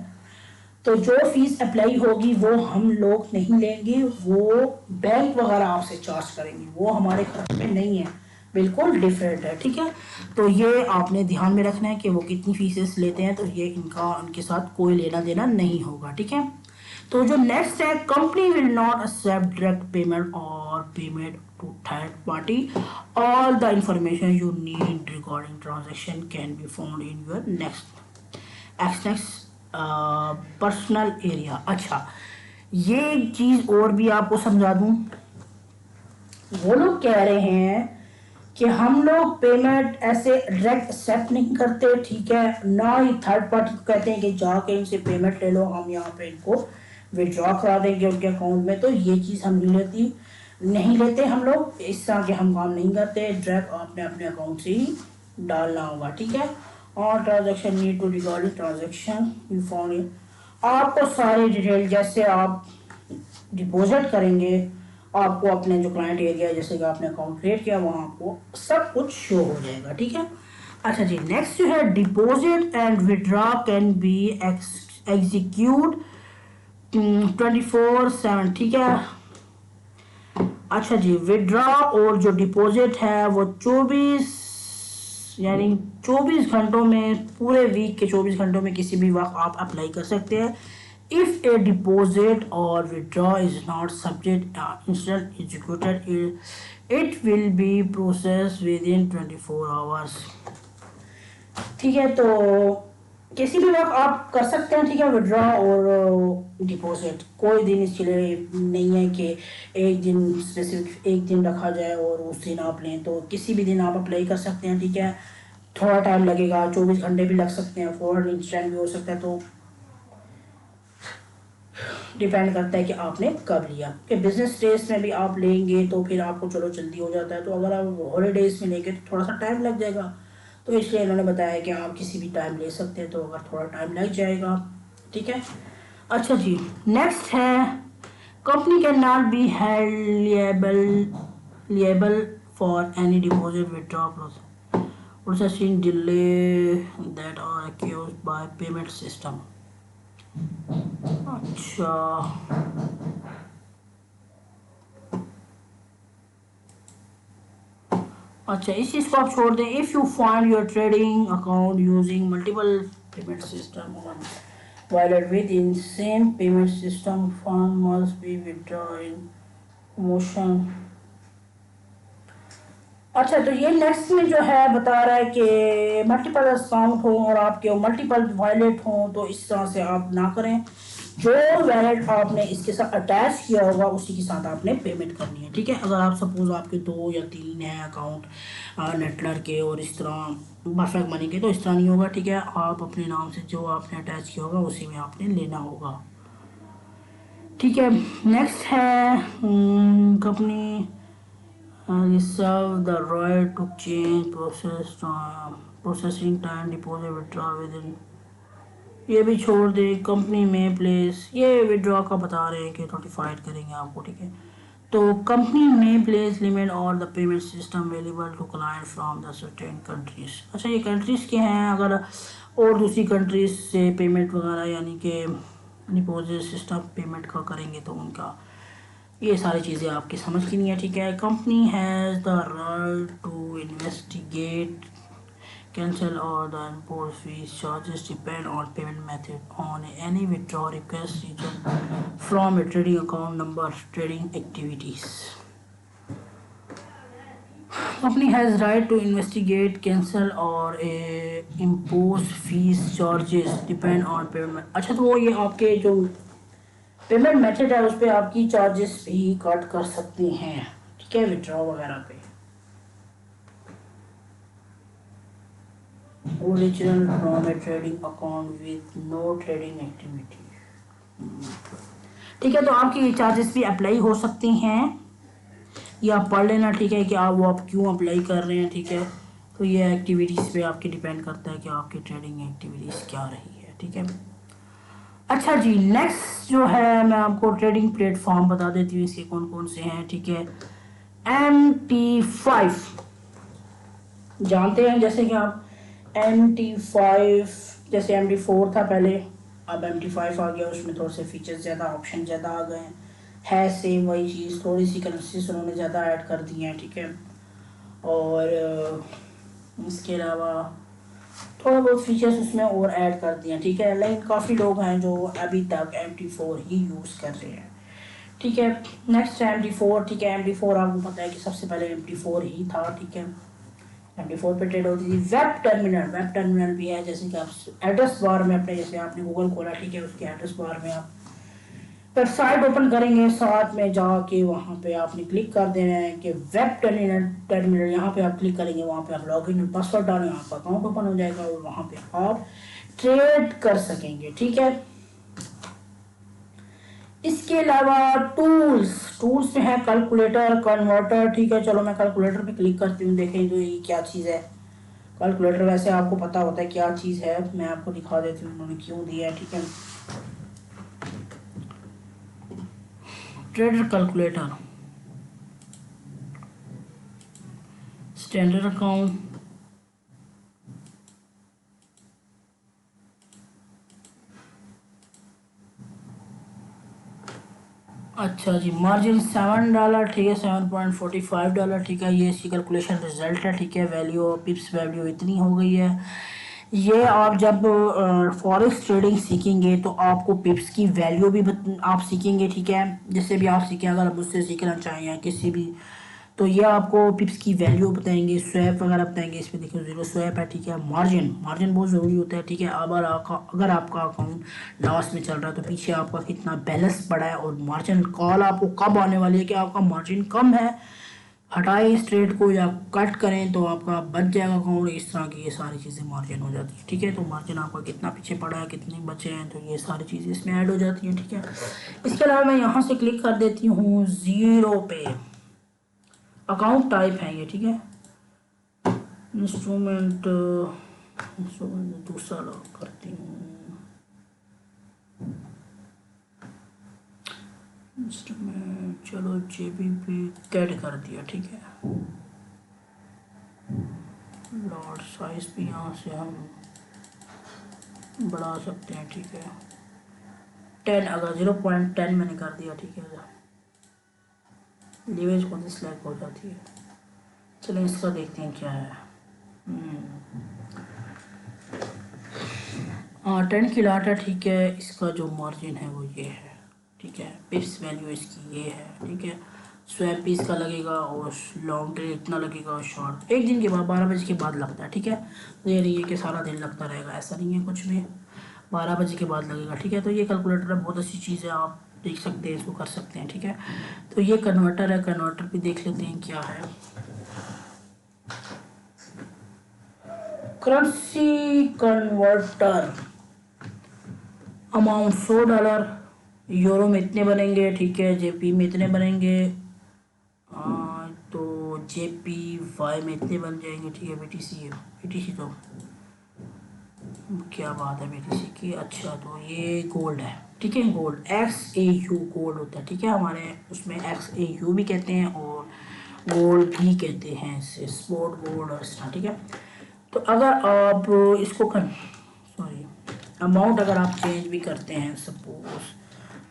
तो जो फीस अप्लाई होगी वो हम लोग नहीं लेंगे, वो बैंक वगैरह आपसे चार्ज करेंगे, वो हमारे खाते में नहीं है, बिल्कुल डिफरेंट है, ठीक है। तो ये आपने ध्यान में रखना है कि वो कितनी फीसेस लेते हैं, तो ये उनके साथ कोई लेना देना नहीं होगा, ठीक है। तो जो नेक्स्ट है, company will not accept direct payment और payment to third party, all the information you need regarding transaction can be found in your next personal area. अच्छा, ये एक चीज़ और भी आपको समझा दूं, वो लोग कह रहे हैं कि हम लोग पेमेंट ऐसे डायरेक्ट एक्सेप्ट नहीं करते, ठीक है, ना ही थर्ड पार्टी को कहते हैं कि जाके इनसे पेमेंट ले लो, हम यहाँ पे इनको विड्रॉ करा देंगे उनके अकाउंट में, तो ये चीज़ हम नहीं लेते हम लोग, इस तरह के हम काम नहीं करते, डायरेक्ट आपने अपने अकाउंट से ही डालना होगा, ठीक है। और transaction need to regarding transaction you found, आपको सारी डिटेल, जैसे आप डिपॉजिट करेंगे आपको अपने जो क्लाइंट एरिया जैसे कि आपने अकाउंट क्रिएट किया वहाँ आपको सब कुछ शो हो जाएगा, ठीक है। अच्छा जी, नेक्स्ट जो है, deposit and withdraw can be execute 24/7, ठीक है। अच्छा जी, विड्रॉ और जो डिपॉजिट है वो 24 घंटों में, पूरे वीक के 24 घंटों में किसी भी वक्त आप अप्लाई कर सकते हैं। इफ ए डिपॉजिट और withdraw is not subject instant executed, it will be process with in 24 hours, ठीक है। तो किसी भी वक्त आप कर सकते हैं, ठीक है, विड्रॉ और डिपॉजिट, कोई दिन इसके लिए नहीं है कि एक दिन स्पेसिफिक एक दिन रखा जाए और उस दिन आप लें, तो किसी भी दिन आप अप्लाई कर सकते हैं, ठीक है। थोड़ा टाइम लगेगा, 24 घंटे भी लग सकते हैं, फॉरवर्ड इंस्टेंट भी हो सकता है, तो डिपेंड करता है कि आपने कब लिया। कि बिजनेस डेज में भी आप लेंगे तो फिर आपको चलो जल्दी हो जाता है, तो अगर आप हॉलीडेज में लेंगे तो थोड़ा सा टाइम लग जाएगा, तो इसलिए इन्होंने बताया कि आप किसी भी टाइम ले सकते हैं, तो अगर थोड़ा टाइम लग जाएगा, ठीक है। अच्छा जी, नेक्स्ट है, company can not be held liable for any deposit withdraw processing delay that are accused by payment system. अच्छा, अच्छा, इस चीज़ को आप छोड़ दें। If you find your trading account using multiple payment system on wallet with in same payment system, fund must be withdraw in motion. अच्छा, तो ये नेक्स्ट में जो है बता रहा है कि मल्टीपल अकाउंट हो और आपके मल्टीपल वॉलेट हो, तो इस तरह से आप ना करें। जो वैलेट आपने इसके साथ अटैच किया होगा उसी के साथ आपने पेमेंट करनी है, ठीक है। अगर आप सपोज आपके 2 या 3 हैं अकाउंट नेटलर के और इस तरह परफेक्ट मनी के, तो इस तरह नहीं होगा, ठीक है। आप अपने नाम से जो आपने अटैच किया होगा उसी में आपने लेना होगा, ठीक है। नेक्स्ट है, company reserve the right to change processing time deposit withdraw within, ये भी छोड़ दे। कंपनी में प्लेस, ये विड्रॉ का बता रहे हैं कि नोटिफाइड करेंगे आपको, ठीक है। तो कंपनी में प्लेस लिमिट और the payment system available to client from the certain countries. अच्छा, ये कंट्रीज़ के हैं, अगर और दूसरी कंट्रीज से पेमेंट वगैरह यानी कि डिपॉजिट सिस्टम पेमेंट का करेंगे तो उनका, ये सारी चीज़ें आपकी समझ की नहीं है, ठीक है। Company has the right to investigate cancel or the import fees charges depend on payment method on any withdrawal request region from a trading account number trading activities. Company has right to investigate, cancel or impose fees charges depend on payment. अच्छा तो वो ये आपके जो payment method है उस पर आपकी चार्जेस भी कट कर सकते हैं, ठीक है, विड्रॉ वगैरह पे। Original from a trading account with no trading activity, ठीक है। तो आपकी ये चार्जेस भी अप्लाई हो सकती हैं, ये आप पढ़ लेना, ठीक है, कि आप क्यों अप्लाई कर रहे हैं, ठीक है। तो ये एक्टिविटीज़ पे आपके डिपेंड करता है कि आपकी ट्रेडिंग एक्टिविटीज़ क्या रही है, ठीक है। अच्छा जी, नेक्स्ट जो है मैं आपको ट्रेडिंग प्लेटफॉर्म बता देती हूँ, इसके कौन कौन से हैं, ठीक है। MT5 जानते हैं, जैसे कि आप MT5, जैसे MT4 था पहले, अब MT5 आ गया, उसमें थोड़े से फीचर्स ज़्यादा, ऑप्शन ज़्यादा आ गए हैं, है सेम वही चीज़, थोड़ी सी करेंसीज उन्होंने ज़्यादा ऐड कर दी हैं, ठीक है। और इसके अलावा थोड़ा बहुत फीचर्स उसमें और ऐड कर दिए हैं, ठीक है। लेकिन काफ़ी लोग हैं जो अभी तक MT4 ही यूज़ कर रहे हैं, ठीक है। नेक्स्ट है MT4, ठीक है। MT4 आपको पता है कि सबसे पहले MT4 ही था, ठीक है। MT4 पे ट्रेड होती थी। वेब टर्मिनल भी है, जैसे कि आप एड्रेस बार में अपने, जैसे आपने गूगल खोला, ठीक है, उसके एड्रेस बार में आप वेबसाइट ओपन करेंगे, साथ में जाके वहाँ पे आपने क्लिक कर देना है कि वेब टर्मिनल, यहाँ पे आप क्लिक करेंगे, वहाँ पे आप लॉगिन पासवर्ड डालेंगे, आपका अकाउंट ओपन हो जाएगा और वहाँ पे आप ट्रेड कर सकेंगे, ठीक है। इसके अलावा टूल्स में है कैलकुलेटर, कन्वर्टर, ठीक है। चलो मैं कैलकुलेटर पे क्लिक करती हूँ, देखें तो ये क्या चीज़ है। कैलकुलेटर वैसे आपको पता होता है क्या चीज़ है, मैं आपको दिखा देती हूँ उन्होंने क्यों दिया है, ठीक है। ट्रेडर कैलकुलेटर, स्टैंडर्ड अकाउंट, अच्छा जी, मार्जिन $7, ठीक है, $7.45, ठीक है। ये इसकी कैलकुलेशन रिजल्ट है, ठीक है। वैल्यू पिप्स वैल्यू इतनी हो गई है। ये आप जब फॉरेक्स ट्रेडिंग सीखेंगे तो आपको पिप्स की वैल्यू भी आप सीखेंगे, ठीक है। जिससे भी आप सीखें, अगर आप मुझसे सीखना चाहें या किसी भी, तो ये आपको पिप्स की वैल्यू बताएंगे, स्वैप वगैरह बताएंगे। इसमें देखिए 0 स्वैप है, ठीक है। मार्जिन बहुत ज़रूरी होता है, ठीक है। अगर आपका अकाउंट लॉस में चल रहा है तो पीछे आपका कितना बैलेंस पड़ा है, और मार्जिन कॉल आपको कब आने वाली है कि आपका मार्जिन कम है, हटाएं इस ट्रेड को या कट करें तो आपका बच जाएगा अकाउंट। इस तरह की ये सारी चीज़ें मार्जिन हो जाती है, ठीक है। तो मार्जिन आपका कितना पीछे पड़ा है, कितने बचे हैं, तो ये सारी चीज़ें इसमें ऐड हो जाती हैं, ठीक है। इसके अलावा मैं यहाँ से क्लिक कर देती हूँ ज़ीरो पे, अकाउंट टाइप है ये, ठीक है। इंस्ट्रूमेंट दूसरा लॉक करती हूँ, इंस्ट्रूमेंट, चलो JBP कैड कर दिया, ठीक है। लॉट साइज भी यहाँ से हम बढ़ा सकते हैं, ठीक है। 10, अगर 0.10 मैंने कर दिया, ठीक है। लीवेज कौन सी सिलेक्ट हो जाती है, चलो इसका देखते हैं क्या है। 10 की लाट है, ठीक है। इसका जो मार्जिन है वो ये है, ठीक है। पिप्स वैल्यू इसकी ये है, ठीक है। स्वैप भी इसका लगेगा और लॉन्ग ट्रेड इतना लगेगा, और शॉर्ट एक दिन के बाद 12 बजे के बाद लगता है, ठीक है। तो ये नहीं है कि सारा दिन लगता रहेगा, ऐसा नहीं है कुछ भी, 12 बजे के बाद लगेगा, ठीक है। तो ये कैलकुलेटर बहुत अच्छी चीज़ है, आप देख सकते हैं, इसको कर सकते हैं, ठीक है। तो ये कन्वर्टर है, कन्वर्टर भी देख लेते हैं क्या है। करेंसी कन्वर्टर, अमाउंट $100, यूरो में इतने बनेंगे, ठीक है। JP में इतने बनेंगे, तो JPY में इतने बन जाएंगे, ठीक है। BTC तो क्या बात है BTC की। अच्छा तो ये गोल्ड है, ठीक है। गोल्ड XAU गोल्ड होता है, ठीक है। हमारे उसमें XAU भी कहते हैं और गोल्ड भी कहते हैं इसे, स्पोर्ट गोल्ड और इस तरह, ठीक है। तो अगर आप इसको सॉरी अमाउंट अगर आप चेंज भी करते हैं, सपोज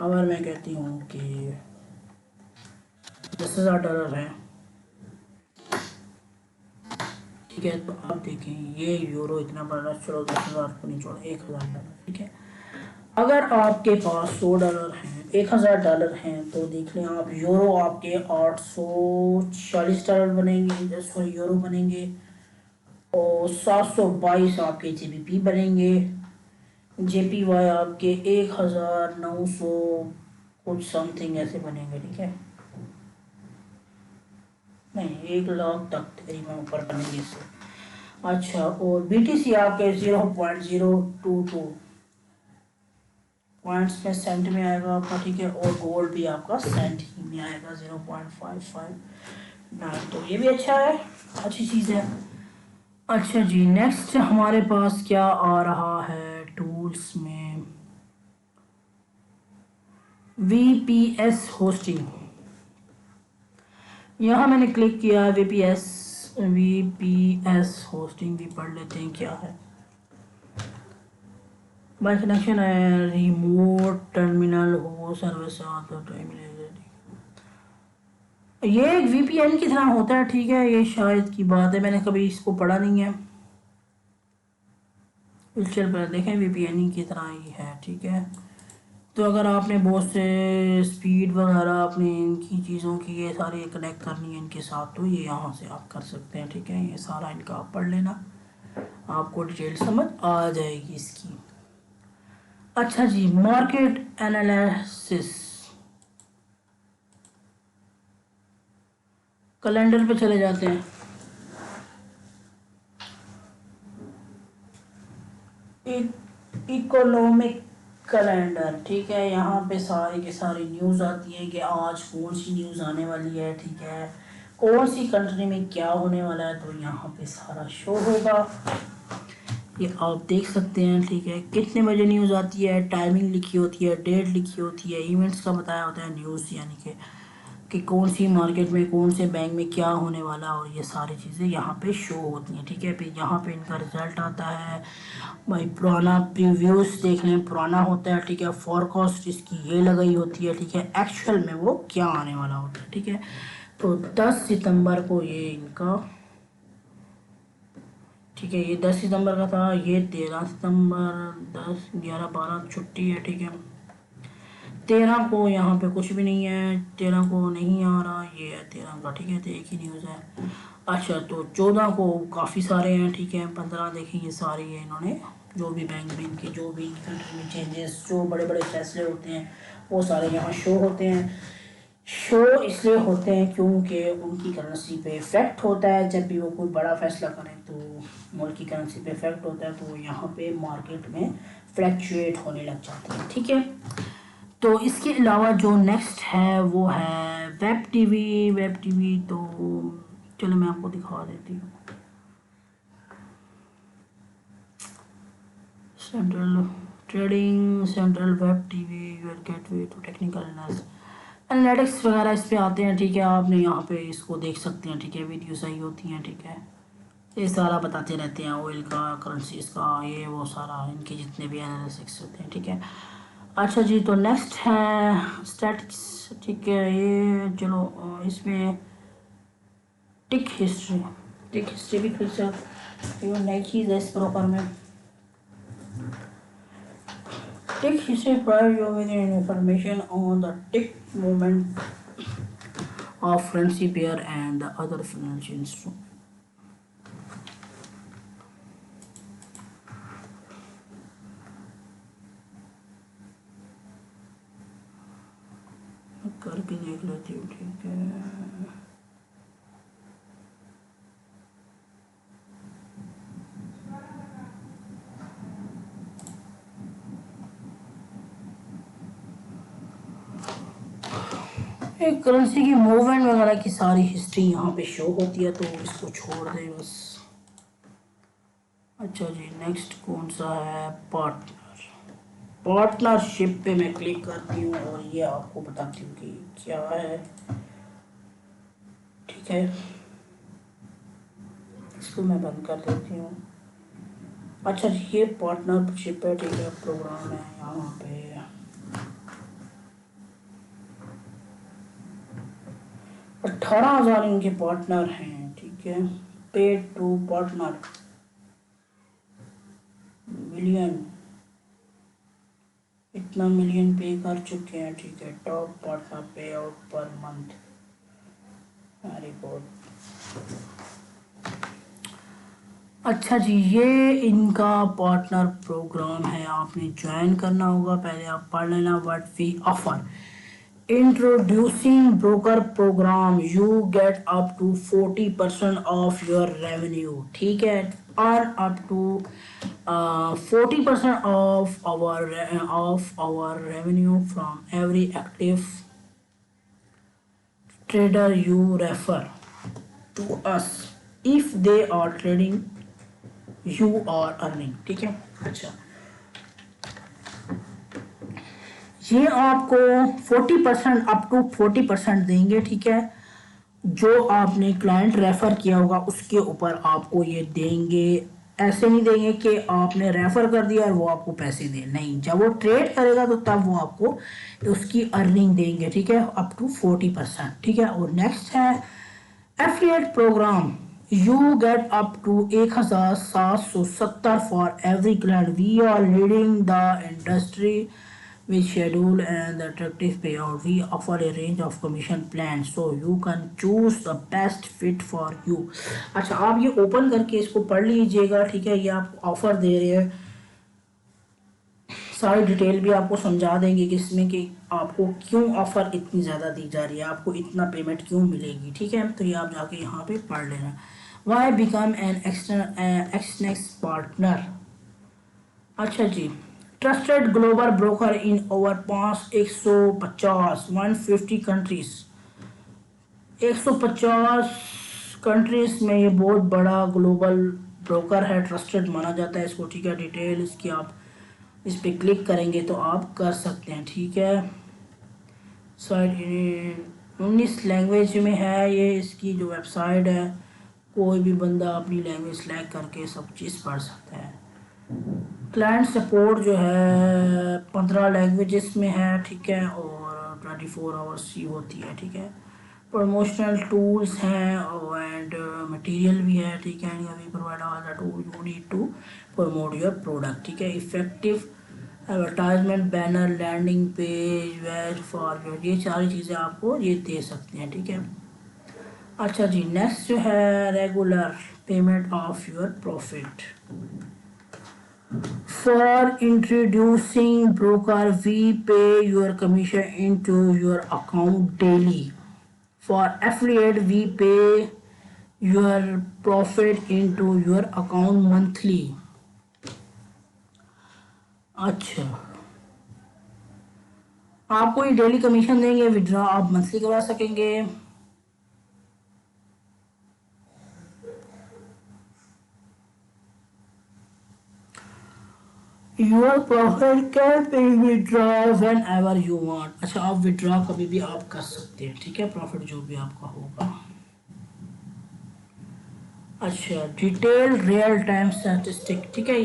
अगर मैं कहती हूँ कि $10,000 है, ठीक है। तो आप देखें ये यूरो इतना बड़ा, चलो 10,000 को नहीं छोड़ा, 1,000 डॉलर, ठीक है। अगर आपके पास $100 हैं, $1,000 हैं, तो देख लें आप यूरो आपके $840 बनेंगे, सॉरी यूरो बनेंगे, और 722 आपके जीबीपी बनेंगे, जेपीवाई आपके 1,900 कुछ समथिंग ऐसे बनेंगे, ठीक है। नहीं, 1 लाख तक तकरीबन ऊपर बनेंगे इससे। अच्छा, और बीटीसी आपके 0.022 पॉइंट्स में सेंट में आएगा आपका, ठीक है। और गोल्ड भी आपका सेंट ही में आएगा 0.559। तो ये भी अच्छा है, अच्छी चीज़ है। अच्छा जी, नेक्स्ट हमारे पास क्या आ रहा है टूल्स में, VPS होस्टिंग। यहाँ मैंने क्लिक किया VPS होस्टिंग भी पढ़ लेते हैं क्या है। बाय कनेक्शन है, रिमोट टर्मिनल हो सर्विस ये एक VPN की तरह होता है, ठीक है। ये शायद की बात है, मैंने कभी इसको पढ़ा नहीं है। पिक्चर पर देखें VPN की तरह ही है, ठीक है। तो अगर आपने बहुत से स्पीड वगैरह अपनी इनकी चीज़ों की ये सारी कनेक्ट करनी है इनके साथ, तो ये यहाँ से आप कर सकते हैं, ठीक है। ये सारा इनका आप पढ़ लेना, आपको डिटेल समझ आ जाएगी इसकी। अच्छा जी, मार्केट एनालिसिस, कैलेंडर पे चले जाते हैं। इकोनॉमिक कैलेंडर, ठीक है। यहाँ पे सारी की सारी न्यूज़ आती है कि आज कौन सी न्यूज़ आने वाली है, ठीक है। कौन सी कंट्री में क्या होने वाला है, तो यहाँ पे सारा शो होगा, ये आप देख सकते हैं, ठीक है। कितने बजे न्यूज़ आती है, टाइमिंग लिखी होती है, डेट लिखी होती है, इवेंट्स का बताया होता है न्यूज़, यानी कि कौन सी मार्केट में कौन से बैंक में क्या होने वाला, और ये सारी चीज़ें यहाँ पे शो होती हैं, ठीक है। फिर यहाँ पे इनका रिजल्ट आता है भाई, पुराना प्रीव्यूज़ देख लें, पुराना होता है, ठीक है। फॉरकास्ट इसकी ये लगाई होती है, ठीक है। एक्चुअल में वो क्या आने वाला होता है, ठीक है। तो 10 सितंबर को ये इनका, ठीक है, ये 10 सितंबर का था, ये 13 सितंबर, 10, 11, 12 छुट्टी है, ठीक है। 13 को यहाँ पे कुछ भी नहीं है, 13 को नहीं आ रहा, ये है 13 का, ठीक है। तो एक ही न्यूज़ है। अच्छा, तो 14 को काफ़ी सारे हैं, ठीक है। 15 देखें, ये सारे हैं इन्होंने जो भी बैंक में इनके जो भी कंट्री में चेंजेस, जो बड़े बड़े फैसले होते हैं, वो सारे यहाँ शो होते हैं। शो इसलिए होते हैं क्योंकि उनकी करेंसी पे इफ़ेक्ट होता है, जब भी वो कोई बड़ा फैसला करें तो मुल्क की करेंसी पे इफ़ेक्ट होता है, तो यहाँ पे मार्केट में फ्लैक्चुएट होने लग जाती है, ठीक है। तो इसके अलावा जो नेक्स्ट है वो है वेब टीवी। वेब टीवी तो चलो मैं आपको दिखा देती हूँ। Central trading, central web TV, your gateway to technical analytics वगैरह इस पे आते हैं, ठीक है। आपने यहाँ पे इसको देख सकते हैं, ठीक है। वीडियो सही होती हैं, ठीक है। ये सारा बताते रहते हैं, ऑयल का, करेंसीज का, ये वो सारा इनके जितने भी एनालिसिस होते हैं, ठीक है। अच्छा जी, तो नेक्स्ट है स्टैटिक्स, ठीक है। ये चलो इसमें टिक हिस्ट्री, टिक हिस्ट्री भी फिर से ये नई चीज़ है इस ब्रोकर में। Tick history provide you with information on the tick movement of currency pair and the other financial instrument. करके देख लेती हूँ, ठीक है। एक करेंसी की मूवमेंट वगैरह की सारी हिस्ट्री यहाँ पे शो होती है, तो इसको छोड़ दें बस। अच्छा जी, नेक्स्ट कौन सा है, पार्टनर। पार्टनरशिप पे मैं क्लिक करती हूँ और ये आपको बताती हूँ कि क्या है, ठीक है। इसको मैं बंद कर देती हूँ। अच्छा जी, ये पार्टनरशिप है, ठीक है। प्रोग्राम है यहाँ पे 18,000 इनके पार्टनर हैं, ठीक है। पेड टू पार्टनर मिलियन, इतना मिलियन पे कर चुके हैं, ठीक है। टॉप पार्टनर पे out per month, very good. अच्छा जी, ये इनका पार्टनर प्रोग्राम है, आपने ज्वाइन करना होगा। पहले आप पढ़ लेना what we offer. Introducing broker program, you get up to 40% of your revenue, ठीक है। earn up to 40% of our revenue from every active trader you refer to us, if they are trading you are earning, ठीक है। अच्छा, ये आपको 40% up to 40% देंगे, ठीक है। जो आपने क्लाइंट रेफर किया होगा उसके ऊपर आपको ये देंगे। ऐसे नहीं देंगे कि आपने रेफर कर दिया और वो आपको पैसे दे, नहीं। जब वो ट्रेड करेगा तो तब वो आपको उसकी अर्निंग देंगे, ठीक है, अप टू 40%, ठीक है। और नेक्स्ट है affiliate program. You get up to 1770 for every client. We are leading the industry with schedule and the attractive payout. We offer a range of commission plans so you can choose the best fit for you. अच्छा, आप ये open करके इसको पढ़ लीजिएगा, ठीक है। ये आप ऑफर दे रहे हैं, सारी डिटेल भी आपको समझा देंगे कि इसमें कि आपको क्यों ऑफर इतनी ज़्यादा दी जा रही है, आपको इतना पेमेंट क्यों मिलेगी, ठीक है। तो ये आप जाके यहाँ पे पढ़ लेना। Why become an Exness partner. अच्छा जी, trusted global broker in over 150 countries. 150 countries में ये बहुत बड़ा ग्लोबल ब्रोकर है, ट्रस्टेड माना जाता है इसको, ठीक है। डिटेल इसकी आप इस पे क्लिक करेंगे तो आप कर सकते हैं, ठीक है। साइट 19 लैंग्वेज में है ये, इसकी जो वेबसाइट है। कोई भी बंदा अपनी लैंग्वेज सेलेक्ट करके सब चीज़ पढ़ सकता है। क्लाइंट सपोर्ट जो है 15 लैंग्वेजेस में है, ठीक है। और 24 आवर्स ही होती है, ठीक है। प्रमोशनल टूल्स हैं एंड मटेरियल भी है, ठीक है। We provide all the tool you need to promote your product, ठीक है। Effective advertisement, banner, landing page, ways forward, ये सारी चीज़ें आपको ये दे सकते हैं, ठीक है। अच्छा जी, नेक्स्ट जो है regular payment of your profit. For introducing broker, we pay your commission into your account daily. For affiliate, we pay your profit into your account monthly. अच्छा, आपको ये डेली कमीशन देंगे, विड्रॉ आप मंथली करवा सकेंगे। Your profit can be withdraw whenever you want। अच्छा, आप withdraw कभी भी आप कर सकते हैं, ठीक है, प्रॉफिट जो भी आपका होगा। अच्छा, डिटेल रियल टाइम स्टैटिस्टिक, ठीक है।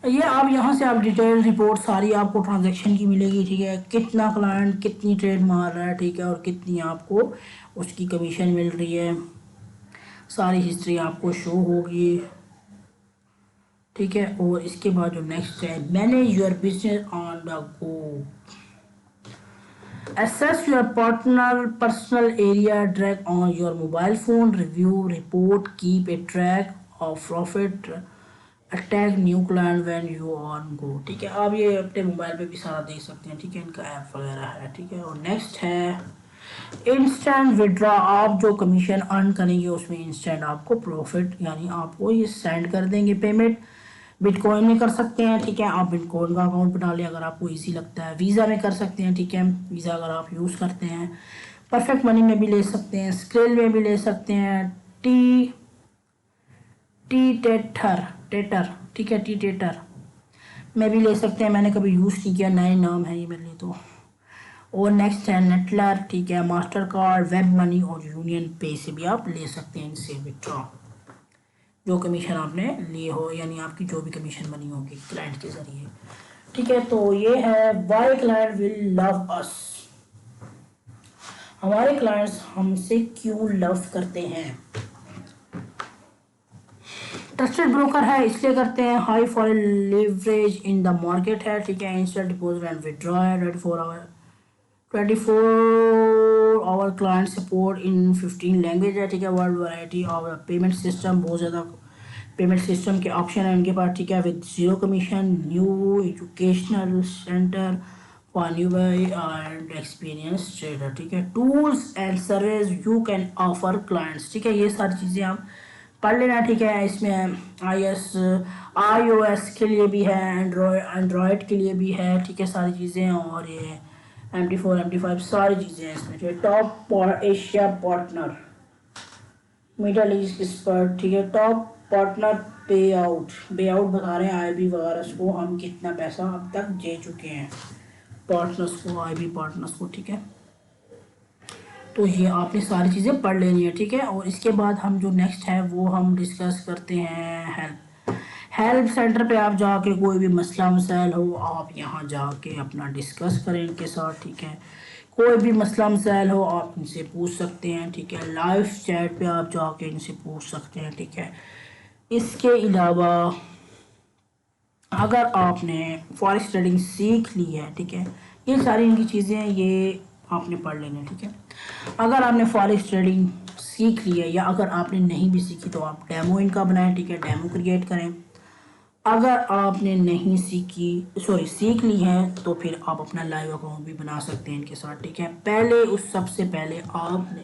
ये आप यहाँ से आप डिटेल रिपोर्ट सारी आपको ट्रांजैक्शन की मिलेगी, ठीक है। कितना क्लाइंट कितनी ट्रेड मार रहा है, ठीक है, और कितनी आपको उसकी कमीशन मिल रही है, सारी हिस्ट्री आपको शो होगी, ठीक है। और इसके बाद जो नेक्स्ट है manage your business on the go. Assess your partner personal area drag on your mobile phone, review, report, keep a track of profit, attack new client when you are on go, ठीक है। आप ये अपने mobile पे भी सारा देख सकते हैं, ठीक है, इनका ऐप वगैरह है, ठीक है। और नेक्स्ट है इंस्टेंट विड्रॉ। आप जो कमीशन अर्न करेंगे उसमें इंस्टेंट आपको प्रॉफिट यानी आपको ये सेंड कर देंगे पेमेंट। बिटकॉइन में कर सकते हैं, ठीक है। आप बिटकॉइन का अकाउंट बना लें अगर आपको इजी लगता है। वीज़ा में कर सकते हैं, ठीक है, वीज़ा अगर आप यूज़ करते हैं। परफेक्ट मनी में भी ले सकते हैं, स्क्रिल में भी ले सकते हैं, टी टेटर, ठीक है, टी टेटर में भी ले सकते हैं। मैंने कभी यूज़ नहीं किया, नए नाम है ये मेरे लिए तो। और नेक्स्ट है नेटलर, ठीक है, मास्टर कार्ड, वेब मनी और यूनियन पे से भी आप ले सकते हैं इनसे विड्रॉ, जो कमीशन आपने लिए हो यानी आपकी जो भी कमीशन बनी होगी क्लाइंट के ज़रिए, ठीक है। तो ये है why client will love us. हमारे क्लाइंट्स हमसे क्यों लव करते हैं? ट्रस्टेड ब्रोकर है इसलिए करते हैं, high for leverage in the market है, ठीक है, इंस्टेंट डिपॉजिट एंड विड्रॉ है, 24 hour client support in 15 language है, ठीक है, world variety of payment system, बहुत ज़्यादा पेमेंट सिस्टम के ऑप्शन है उनके पास, ठीक है, with zero commission, new educational centre for new by and experience trader, ठीक है, tools and service you can offer clients, ठीक है, ये सारी चीज़ें आप पढ़ लेना, ठीक है। इसमें iOS के लिए भी है, एंड्रॉयड के लिए भी है, ठीक है, सारी चीज़ें, और ये MT4 MT5 सारी चीज़ें हैं इसमें, ठीक है। Top Asia partner, middle east expert, ठीक है, टॉप पार्टनर पे आउट बता रहे हैं IB वगैरह को हम कितना पैसा अब तक दे चुके हैं पार्टनर्स को, IB पार्टनर्स को, ठीक है। तो ये आपने सारी चीज़ें पढ़ लेनी है, ठीक है। और इसके बाद हम जो नेक्स्ट है वो हम डिस्कस करते हैं हेल्प सेंटर पे आप जाके कोई भी मसला मसाइल हो आप यहाँ जाके अपना डिस्कस करें इनके साथ, ठीक है। कोई भी मसला मसाइल हो आप इनसे पूछ सकते हैं, ठीक है। लाइव चैट पे आप जाके इनसे पूछ सकते हैं, ठीक है। इसके अलावा अगर आपने फॉरेक्स ट्रेडिंग सीख ली है, ठीक है, ये सारी इनकी चीज़ें ये आपने पढ़ लेनी है, ठीक है। अगर आपने फॉरेक्स ट्रेडिंग सीख ली है या अगर आपने नहीं भी सीखी तो आप डेमो इनका बनाएं, ठीक है, डेमो क्रिएट करें। अगर आपने नहीं सीख ली है तो फिर आप अपना लाइव अकाउंट भी बना सकते हैं इनके साथ, ठीक है। सबसे पहले आपने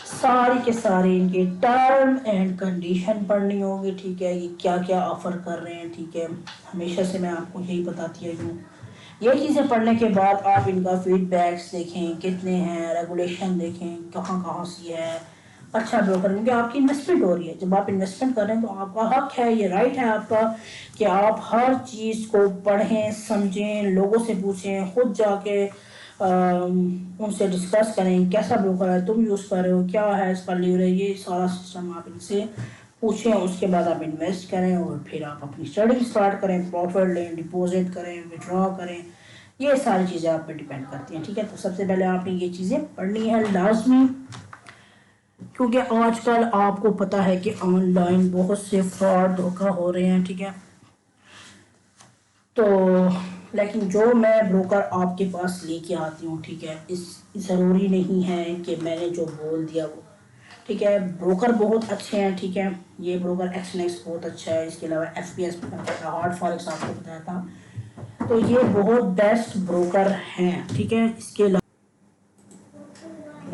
सारी के सारे इनके टर्म एंड कंडीशन पढ़नी होगी, ठीक है, ये क्या क्या ऑफर कर रहे हैं, ठीक है। हमेशा से मैं आपको यही बताती हूँ, ये चीज़ें पढ़ने के बाद आप इनका फीडबैक्स देखें कितने हैं, रेगुलेशन देखें कहाँ कहाँ सी है, अच्छा ब्रोकर, क्योंकि आपकी इन्वेस्टमेंट हो रही है। जब आप इन्वेस्टमेंट कर रहे हैं तो आपका हक है, ये राइट है आपका कि आप हर चीज़ को पढ़ें, समझें, लोगों से पूछें, खुद जाके उनसे डिस्कस करें कैसा ब्रोकर है तुम यूज़ कर रहे हो, क्या है इसका लीवरेज, ये सारा सिस्टम आप इनसे पूछें। उसके बाद आप इन्वेस्ट करें और फिर आप अपनी स्टडी स्टार्ट करें, प्रॉफिट लें, डिपॉजिट करें, विड्रॉ करें, ये सारी चीज़ें आप पे डिपेंड करती हैं, ठीक है। तो सबसे पहले आपने ये चीज़ें पढ़नी है लाजमी, क्योंकि आजकल आपको पता है कि ऑनलाइन बहुत से फ्रॉड धोखा हो रहे हैं, ठीक है। तो लेकिन जो मैं ब्रोकर आपके पास लेके आती हूँ, ठीक है, इस ज़रूरी नहीं है कि मैंने जो बोल दिया वो, ठीक है। ब्रोकर बहुत अच्छे हैं, ठीक है, ये ब्रोकर एक्सनेक्स बहुत अच्छा है, इसके अलावा FPS बताया, हार्ड फॉरेक्स आपको बताया था, तो ये बहुत बेस्ट ब्रोकर हैं, ठीक है।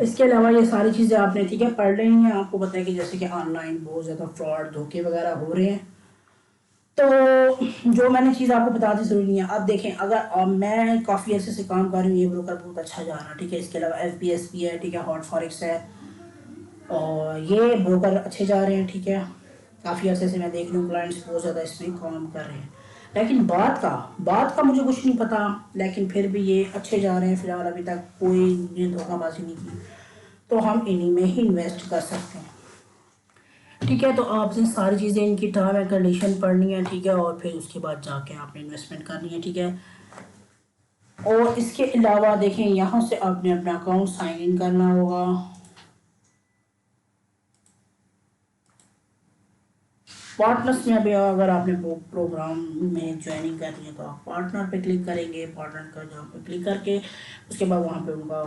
इसके अलावा ये सारी चीज़ें आपने, ठीक है, पढ़ लेनी है। आपको पता है कि जैसे कि ऑनलाइन बहुत ज़्यादा फ्रॉड धोखे वगैरह हो रहे हैं, तो जो मैंने चीज़ आपको बता दी ज़रूरी नहीं है। अब देखें, अगर मैं काफ़ी ऐसे से काम कर रही हूँ, ये ब्रोकर बहुत अच्छा जा रहा है, ठीक है। इसके अलावा FPS भी है, ठीक है, हॉट फॉरेक्स है, और ये ब्रोकर अच्छे जा रहे हैं, ठीक है। काफ़ी अर्से से मैं देख रही हूँ क्लाइंट्स बहुत ज़्यादा इसमें काम कर रहे हैं, लेकिन बात का मुझे कुछ नहीं पता, लेकिन फिर भी ये अच्छे जा रहे हैं फिलहाल, अभी तक कोई ने धोखाबाजी नहीं की, तो हम इन्हीं में ही इन्वेस्ट कर सकते हैं, ठीक है। तो आपने सारी चीज़ें इनकी टर्म एंड कंडीशन पढ़नी है, ठीक है, और फिर उसके बाद जाके आपने इन्वेस्टमेंट करनी है, ठीक है। और इसके अलावा देखें, यहाँ से आपने अपना अकाउंट साइन इन करना होगा, पार्टनर्स में भी अगर आपने प्रोग्राम में ज्वाइनिंग करनी है तो आप पार्टनर पे क्लिक करेंगे, पार्टनर का जहाँ पे क्लिक करके उसके बाद वहाँ पे उनका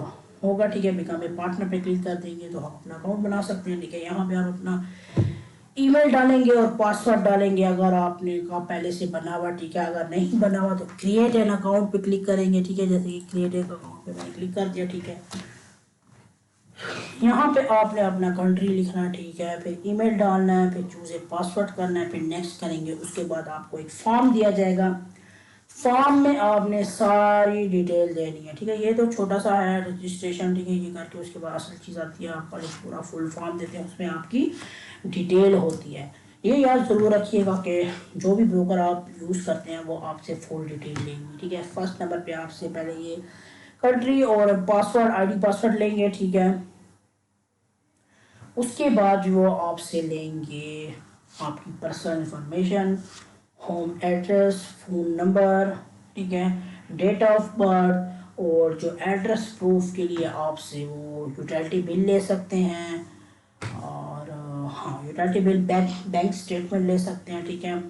होगा, ठीक है, बिकम ए पार्टनर पे क्लिक कर देंगे तो आप अपना अकाउंट बना सकते हैं, ठीक है। यहाँ पे आप अपना ईमेल डालेंगे और पासवर्ड डालेंगे अगर आपने का पहले से बना हुआ, ठीक है। अगर नहीं बना हुआ तो क्रिएट एन अकाउंट पे क्लिक करेंगे, ठीक है, जैसे कि क्रिएट एन अकाउंट पे मैंने क्लिक कर दिया, ठीक है। यहाँ पे आपने अपना कंट्री लिखना है, ठीक है, फिर ईमेल डालना है, फिर चूज ए पासवर्ड करना है, फिर नेक्स्ट करेंगे। उसके बाद आपको एक फॉर्म दिया जाएगा, फॉर्म में आपने सारी डिटेल देनी है, ठीक है। ये तो छोटा सा है रजिस्ट्रेशन, ठीक है, ये करके उसके बाद असल चीज़ आती है, आपका जो पूरा फुल फॉर्म देते हैं उसमें आपकी डिटेल होती है। ये याद ज़रूर रखिएगा कि जो भी ब्रोकर आप यूज़ करते हैं वो आपसे फुल डिटेल लेंगे, ठीक है। फर्स्ट नंबर पे आपसे पहले ये कंट्री और पासवर्ड ID पासवर्ड लेंगे, ठीक है। उसके बाद वो आपसे लेंगे आपकी personal information, home address, phone number, ठीक है, डेट ऑफ बर्थ, और जो एड्रेस प्रूफ के लिए आपसे वो यूटिलिटी बिल ले सकते हैं, और हाँ यूटिलिटी बिल, बैंक स्टेटमेंट ले सकते हैं, ठीक है।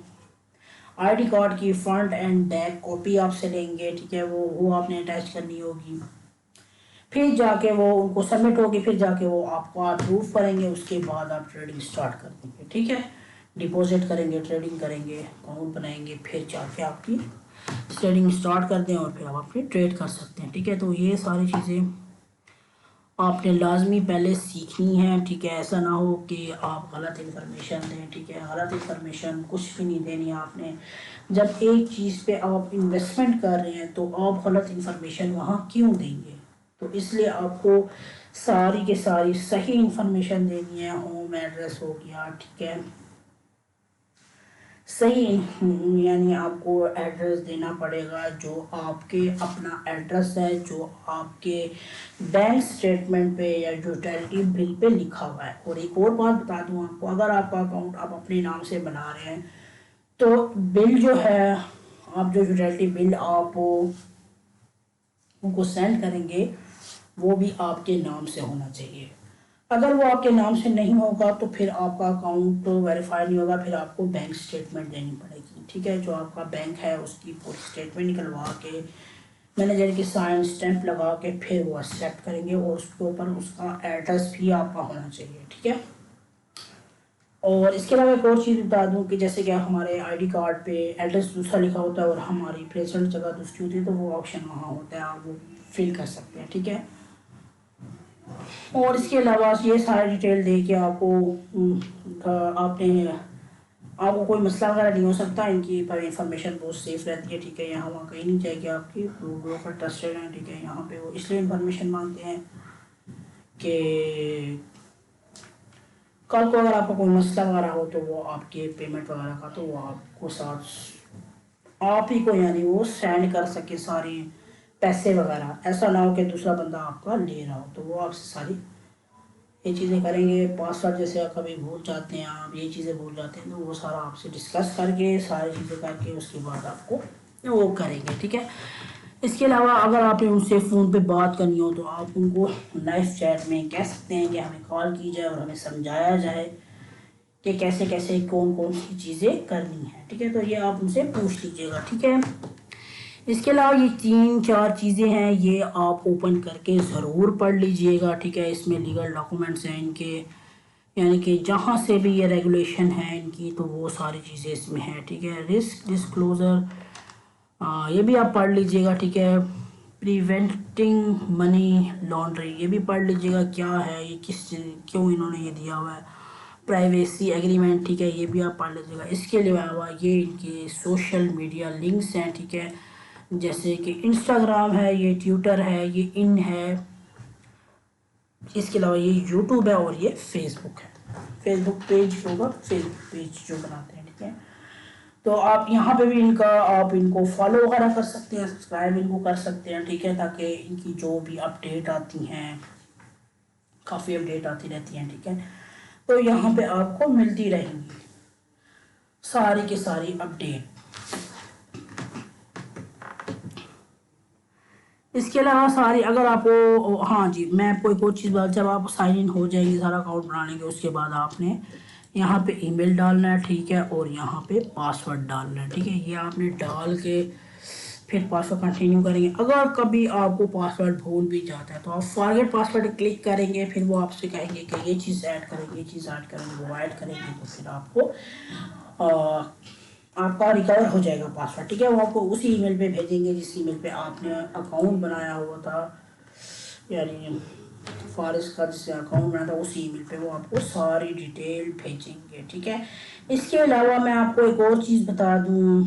आईडी कार्ड की फ्रंट एंड बैक कॉपी आपसे लेंगे, ठीक है, वो आपने अटैच करनी होगी। फिर जाके वो उनको सबमिट होगी, फिर जाके वो आपको अप्रूव करेंगे, उसके बाद आप ट्रेडिंग स्टार्ट कर देंगे, ठीक है। डिपॉजिट करेंगे, ट्रेडिंग करेंगे, अकाउंट बनाएंगे, फिर जाके आपकी ट्रेडिंग स्टार्ट कर दें और फिर आप अपनी ट्रेड कर सकते हैं, ठीक है। तो ये सारी चीज़ें आपने लाजमी पहले सीखनी है, ठीक है। ऐसा ना हो कि आप गलत इन्फॉर्मेशन दें, ठीक है। गलत इन्फॉर्मेशन कुछ भी नहीं देनी आपने। जब एक चीज़ पे आप इन्वेस्टमेंट कर रहे हैं तो आप गलत इन्फॉर्मेशन वहाँ क्यों देंगे? तो इसलिए आपको सारी के सारी सही इन्फॉर्मेशन देनी है। होम एड्रेस हो गया, ठीक है, सही यानी आपको एड्रेस देना पड़ेगा जो आपके अपना एड्रेस है, जो आपके बैंक स्टेटमेंट पे या यूटिलिटी बिल पे लिखा हुआ है। और एक और बात बता दूं आपको, अगर आपका अकाउंट आप अपने नाम से बना रहे हैं तो बिल जो है, आप जो यूटिलिटी बिल आप उनको सेंड करेंगे वो भी आपके नाम से होना चाहिए। अगर वो आपके नाम से नहीं होगा तो फिर आपका अकाउंट वेरीफाई नहीं होगा, फिर आपको बैंक स्टेटमेंट देनी पड़ेगी, ठीक है। जो आपका बैंक है उसकी पूरी स्टेटमेंट निकलवा के मैनेजर की साइन स्टैंप लगा के फिर वो एक्सेप्ट करेंगे, और उसके ऊपर उसका एड्रेस भी आपका होना चाहिए, ठीक है। और इसके अलावा एक और चीज़ बता दूं कि जैसे कि हमारे आईडी कार्ड पे एड्रेस दूसरा लिखा होता है और हमारी प्रेजेंट जगह दूसरी होती है, तो वो ऑप्शन वहाँ होता है, आप वो फिल कर सकते हैं, ठीक है। और इसके अलावा ये सारा डिटेल दे के आपको आपको कोई मसला वगैरह नहीं हो सकता। इनकी पर इंफॉर्मेशन बहुत सेफ रहती है, ठीक है। यहाँ वहाँ कहीं नहीं जाएगी आपकी, ब्रोकर ट्रस्टेड हैं, ठीक है। यहाँ पे वो इसलिए इंफॉर्मेशन मांगते हैं कि कल को अगर आपको कोई मसला वगैरह हो तो वो आपके पेमेंट वगैरह का, तो वो आपको साथ आप ही को यानी वो सेंड कर सके सारी पैसे वगैरह। ऐसा ना हो कि दूसरा बंदा आपका ले रहा हो, तो वो आपसे सारी ये चीज़ें करेंगे। पासवर्ड जैसे आप कभी भूल जाते हैं, आप ये चीज़ें भूल जाते हैं, तो वो सारा आपसे डिस्कस करके सारी चीज़ें करके उसके बाद आपको वो करेंगे, ठीक है। इसके अलावा अगर आपने उनसे फ़ोन पे बात करनी हो तो आप उनको लाइव चैट में कह सकते हैं कि हमें कॉल की जाए और हमें समझाया जाए कि कैसे कैसे कौन कौन सी चीज़ें करनी है, ठीक है। तो ये आप उनसे पूछ लीजिएगा, ठीक है। इसके अलावा ये 3-4 चीज़ें हैं, ये आप ओपन करके ज़रूर पढ़ लीजिएगा, ठीक है। इसमें लीगल डॉक्यूमेंट्स हैं इनके, यानी कि जहाँ से भी ये रेगुलेशन है इनकी, तो वो सारी चीज़ें इसमें हैं, ठीक है। रिस्क डिस्क्लोज़र ये भी आप पढ़ लीजिएगा, ठीक है। प्रिवेंटिंग मनी लॉन्ड्रिंग ये भी पढ़ लीजिएगा, क्या है ये, क्यों इन्होंने ये दिया हुआ है। प्राइवेसी एग्रीमेंट, ठीक है, ये भी आप पढ़ लीजिएगा। इसके अलावा ये इनके सोशल मीडिया लिंक्स हैं, ठीक है, जैसे कि इंस्टाग्राम है, ये ट्विटर है, ये इन है। इसके अलावा ये यूट्यूब है और ये फेसबुक है। फेसबुक पेज होगा, फेसबुक पेज जो बनाते हैं, ठीक है। तो आप यहाँ पे भी आप इनको फॉलो वगैरह कर सकते हैं, सब्सक्राइब इनको कर सकते हैं, ठीक है, ताकि इनकी जो भी अपडेट आती हैं, काफ़ी अपडेट आती रहती हैं, ठीक है, तो यहाँ पे आपको मिलती रहेंगी सारी की सारी अपडेट। इसके अलावा सारी अगर आपको, हाँ जी, मैं आपको एक और चीज़ बात, जब आप साइन इन हो जाएंगे सारा अकाउंट बना लेंगे, उसके बाद आपने यहाँ पे ईमेल डालना है, ठीक है, और यहाँ पे पासवर्ड डालना है, ठीक है। ये आपने डाल के फिर पासवर्ड कंटिन्यू करेंगे। अगर कभी आपको पासवर्ड भूल भी जाता है तो आप फॉरगेट पासवर्ड क्लिक करेंगे, फिर वो आपसे कहेंगे कि ये चीज़ ऐड करेंगे, ये चीज़ ऐड करेंगे, वो ऐड करेंगे, तो फिर आपको आपका रिकवर हो जाएगा पासवर्ड, ठीक है। वो आपको उसी ईमेल पे भेजेंगे जिस ईमेल पे आपने अकाउंट बनाया हुआ था, यानी फारिस का जिससे अकाउंट बनाया था उसी ईमेल पे वो आपको सारी डिटेल भेजेंगे, ठीक है। इसके अलावा मैं आपको एक और चीज़ बता दूं,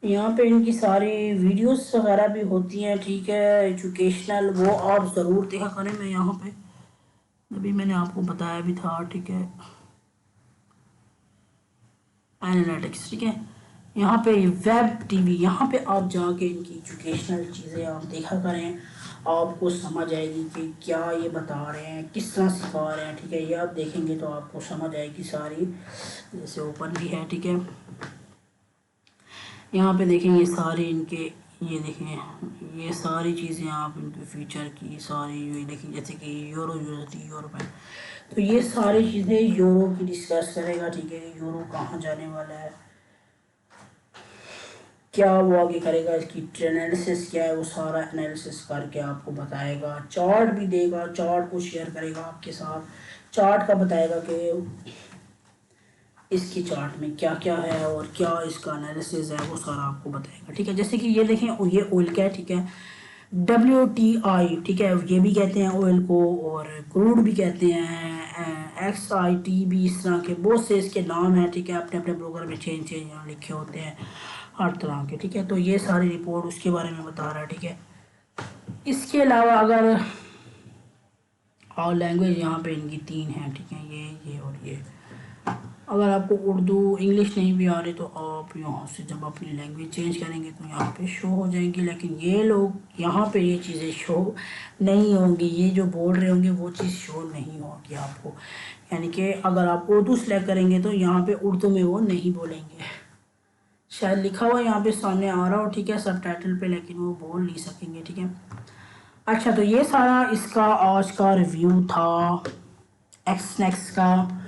यहाँ पे इनकी सारी वीडियोस वगैरह भी होती हैं, ठीक है, एजुकेशनल, वो आप ज़रूर देखा करें। मैं यहाँ पे अभी मैंने आपको बताया भी था, ठीक है, एनालिटिक्स, ठीक है। यहाँ पे वेब टीवी, यहाँ पे आप जाके इनकी एजुकेशनल चीज़ें आप देखा करें। आपको समझ आएगी कि क्या ये बता रहे हैं, किस तरह सिखा रहे हैं, ठीक है। ये आप देखेंगे तो आपको समझ आएगी सारी। जैसे ओपन भी है, ठीक है। यहाँ पे देखेंगे सारे इनके, ये देखें ये सारी चीज़ें आप इनके फीचर की सारी ये देखें, जैसे कि यूरो यूएसडी यूरो में, तो ये सारी चीज़ें यूरो की डिस्कस करेगा, ठीक है। यूरो कहाँ जाने वाला है, क्या वो आगे करेगा, इसकी एनालिसिस क्या है, वो सारा एनालिसिस करके आपको बताएगा। चार्ट भी देगा, चार्ट को शेयर करेगा आपके साथ, चार्ट का बताएगा कि इसकी चार्ट में क्या क्या है और क्या इसका एनालिसिस है, वो सारा आपको बताएगा, ठीक है। जैसे कि ये देखें, ये ऑयल का है, ठीक है। WTI, ठीक है, ये भी कहते हैं ऑयल को, और क्रूड भी कहते हैं, XIT भी, इस तरह के बहुत से इसके नाम हैं, ठीक है। अपने अपने ब्रोकर में चेंज यहाँ लिखे होते हैं हर तरह के, ठीक है। तो ये सारी रिपोर्ट उसके बारे में बता रहा है, ठीक है। इसके अलावा अगर और लैंग्वेज यहाँ पे इनकी 3 हैं, ठीक है, ये और ये। अगर आपको उर्दू इंग्लिश नहीं भी आ रही तो आप यहाँ से जब अपनी लैंग्वेज चेंज करेंगे तो यहाँ पे शो हो जाएंगी, लेकिन ये लोग यहाँ पे ये चीज़ें शो नहीं होंगी, ये जो बोल रहे होंगे वो चीज़ शो नहीं होगी आपको। यानी कि अगर आप उर्दू सेलेक्ट करेंगे तो यहाँ पे उर्दू में वो नहीं बोलेंगे, शायद लिखा हुआ यहाँ पे सामने आ रहा हो, ठीक है, सबटाइटल पे, लेकिन वो बोल नहीं सकेंगे, ठीक है। अच्छा, तो ये सारा इसका आज का रिव्यू था एक्सनेक्स का।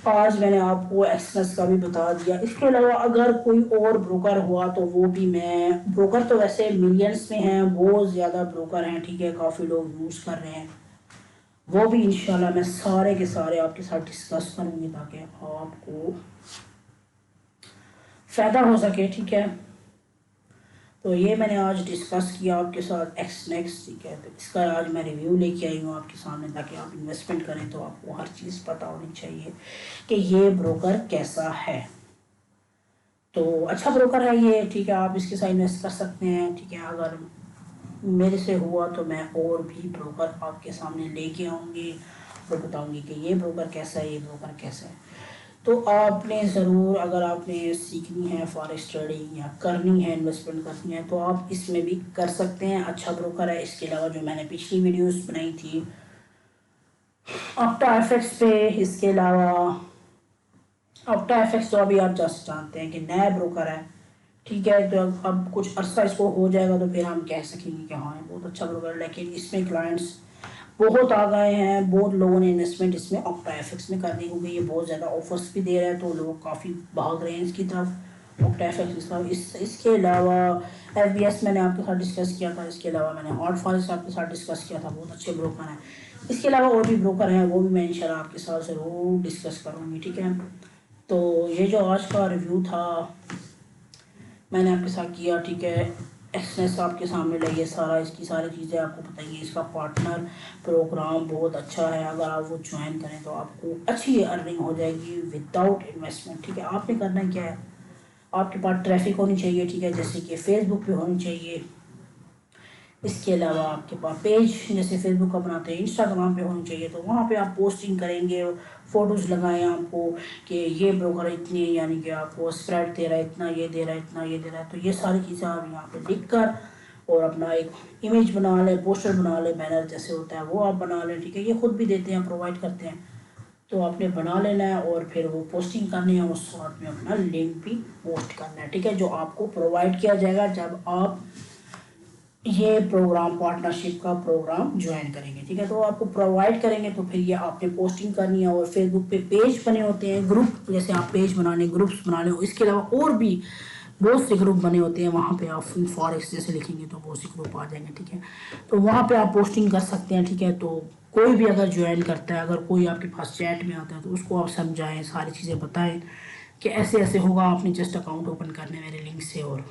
आज मैंने आपको एक्सनेक्स का भी बता दिया। इसके अलावा अगर कोई और ब्रोकर हुआ तो वो भी मैं, ब्रोकर तो वैसे मिलियंस में हैं, बहुत ज़्यादा ब्रोकर हैं, ठीक है, काफ़ी लोग यूज़ कर रहे हैं, वो भी इंशाल्लाह मैं सारे के सारे आपके साथ डिस्कस करूँगी ताकि आपको फ़ायदा हो सके, ठीक है। तो ये मैंने आज डिस्कस किया आपके साथ एक्सनेक्स, ठीक है। तो इसका आज मैं रिव्यू लेके आई हूँ आपके सामने, ताकि आप इन्वेस्टमेंट करें तो आपको हर चीज़ पता होनी चाहिए कि ये ब्रोकर कैसा है। तो अच्छा ब्रोकर है ये, ठीक है, आप इसके साथ इन्वेस्ट कर सकते हैं, ठीक है। अगर मेरे से हुआ तो मैं और भी ब्रोकर आपके सामने लेके आऊँगी और बताऊँगी कि ये ब्रोकर कैसा है, ये ब्रोकर कैसा है। तो आपने ज़रूर, अगर आपने सीखनी है फॉरेक्स ट्रेडिंग या करनी है, इन्वेस्टमेंट करनी है, तो आप इसमें भी कर सकते हैं, अच्छा ब्रोकर है। इसके अलावा जो मैंने पिछली वीडियोस बनाई थी ऑक्टा एफएक्स पे, इसके अलावा ऑक्टा एफएक्स तो अभी आप जस्ट जानते हैं कि नया ब्रोकर है, ठीक है। तो अब कुछ अर्सा इसको हो जाएगा तो फिर हम कह सकेंगे कि हाँ बहुत अच्छा ब्रोकर है, लेकिन इसमें क्लाइंट्स बहुत आ गए हैं, बहुत लोगों ने इन्वेस्टमेंट इसमें ऑक्टा एफएक्स में कर दी, क्योंकि ये बहुत ज़्यादा ऑफर्स भी दे रहा है, तो लोग काफ़ी भाग रहे हैं इसकी तरफ, ऑक्टा एफएक्स की तरफ। इसके अलावा एफबीएस मैंने आपके साथ डिस्कस किया था, इसके अलावा मैंने हॉट फॉरेस्ट आपके साथ डिस्कस किया था, बहुत अच्छे ब्रोकर हैं। इसके अलावा और भी ब्रोकर हैं, वो भी मैं इंशाल्लाह आपके साथ ज़रूर डिस्कस करूँगी, ठीक है। तो ये जो आज का रिव्यू था मैंने आपके साथ किया, ठीक है। एक्सनेस आपके सामने लगे सारा, इसकी सारी चीज़ें आपको बताइए। इसका पार्टनर प्रोग्राम बहुत अच्छा है, अगर आप वो ज्वाइन करें तो आपको अच्छी अर्निंग हो जाएगी विदाउट इन्वेस्टमेंट, ठीक है। आपने करना क्या है, आपके पास ट्रैफिक होनी चाहिए, ठीक है, जैसे कि फेसबुक पे होनी चाहिए। इसके अलावा आपके पास पेज जैसे फेसबुक का बनाते हैं, इंस्टाग्राम पे होनी चाहिए, तो वहाँ पे आप पोस्टिंग करेंगे, फ़ोटोज़ लगाएं आपको कि ये ब्रोकर इतनी, यानी कि आपको स्प्रेड दे रहा है इतना, ये दे रहा है इतना, ये दे रहा है। तो ये सारी चीज़ें आप यहाँ पे लिख कर और अपना एक इमेज बना लें, पोस्टर बना लें, बैनर जैसे होता है वो आप बना लें, ठीक है। ये खुद भी देते हैं, प्रोवाइड करते हैं, तो आपने बना लेना है और फिर वो पोस्टिंग करनी है, उस साथ में अपना लिंक भी पोस्ट करना है, ठीक है, जो आपको प्रोवाइड किया जाएगा जब आप ये प्रोग्राम, पार्टनरशिप का प्रोग्राम ज्वाइन करेंगे, ठीक है। तो आपको प्रोवाइड करेंगे तो फिर ये आपने पोस्टिंग करनी है, और फेसबुक पे पेज बने होते हैं, ग्रुप जैसे आप पेज बना लें, ग्रुप्स बना लें। इसके अलावा और भी बहुत से ग्रुप बने होते हैं, वहाँ पे आप फॉरेक्स जैसे लिखेंगे तो बहुत से ग्रुप आ जाएंगे, ठीक है। तो वहाँ पे आप पोस्टिंग कर सकते हैं, ठीक है। तो कोई भी अगर ज्वाइन करता है, अगर कोई आपके पास चैट में आता है तो उसको आप समझाएं, सारी चीज़ें बताएं कि ऐसे ऐसे होगा, आपने जस्ट अकाउंट ओपन करने मेरे लिंक से, और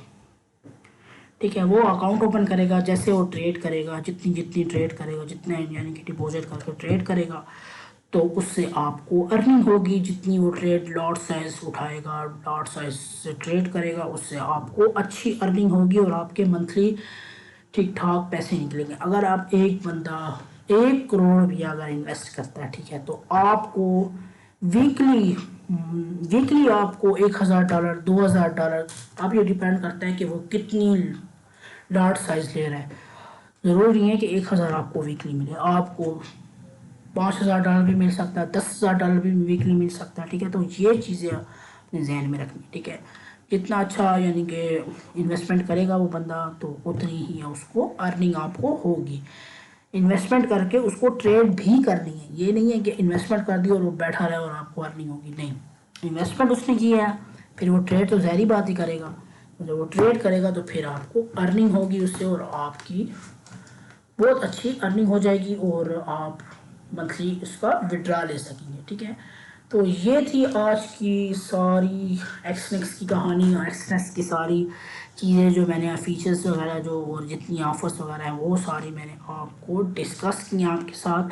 ठीक है, वो अकाउंट ओपन करेगा, जैसे वो ट्रेड करेगा, जितनी जितनी ट्रेड करेगा, जितने यानी कि डिपॉजिट करके ट्रेड करेगा, तो उससे आपको अर्निंग होगी। जितनी वो ट्रेड लॉट साइज उठाएगा, लॉट साइज से ट्रेड करेगा, उससे आपको अच्छी अर्निंग होगी और आपके मंथली ठीक ठाक पैसे निकलेंगे। अगर आप एक बंदा 1 करोड़ भी अगर इन्वेस्ट करता है, ठीक है, तो आपको वीकली वीकली आपको $1000, $2000, अब ये डिपेंड करता है कि वो कितनी लार्ज साइज ले रहा है। ज़रूरी नहीं है कि $1000 आपको वीकली मिले, आपको $5000 भी मिल सकता है, $10,000 भी वीकली मिल सकता है, ठीक है। तो ये चीज़ें अपने जहन में रखनी, ठीक है। जितना अच्छा यानी कि इन्वेस्टमेंट करेगा वो बंदा, तो उतनी ही उसको अर्निंग आपको होगी। इन्वेस्टमेंट करके उसको ट्रेड भी करनी है, ये नहीं है कि इन्वेस्टमेंट कर दी और वो बैठा रहे और आपको अर्निंग होगी, नहीं। इन्वेस्टमेंट उसने किया है, फिर वो ट्रेड तो ज़ाहिर बात ही करेगा, जब वो ट्रेड करेगा तो फिर आपको अर्निंग होगी उससे, और आपकी बहुत अच्छी अर्निंग हो जाएगी और आप मंथली उसका विड्रा ले सकेंगे, ठीक है। तो ये थी आज की सारी एक्सनेक्स की कहानी, एक्सनेक्स की सारी चीज़ें जो मैंने फीचर्स वगैरह जो और जितनी ऑफर्स वगैरह हैं वो सारी मैंने आपको डिस्कस की आपके साथ।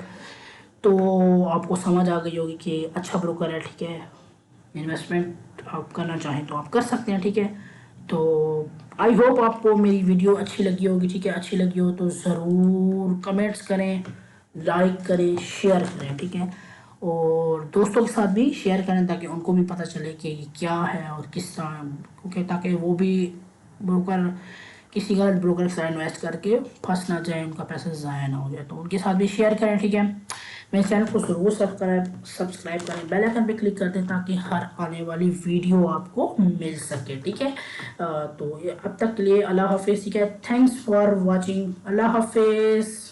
तो आपको समझ आ गई होगी कि अच्छा ब्रोकर है, ठीक है। इन्वेस्टमेंट आप करना चाहें तो आप कर सकते हैं, ठीक है। तो आई होप आपको मेरी वीडियो अच्छी लगी होगी, ठीक है। अच्छी लगी हो तो ज़रूर कमेंट्स करें, लाइक करें, शेयर करें, ठीक है। और दोस्तों के साथ भी शेयर करें ताकि उनको भी पता चले कि ये क्या है और किस तरह, क्योंकि ताकि वो भी ब्रोकर किसी गलत ब्रोकर के साथ इन्वेस्ट करके फंस ना जाए, उनका पैसा ज़ाया ना हो जाए। तो उनके साथ भी शेयर करें, ठीक है। मेरे चैनल को ज़रूर सब्सक्राइब करें, बेल आइकन पे क्लिक कर दें ताकि हर आने वाली वीडियो आपको मिल सके, ठीक है। तो अब तक के लिए अल्लाह हाफिज़, ठीक है। थैंक्स फॉर वॉचिंग, अल्लाह हाफिज़।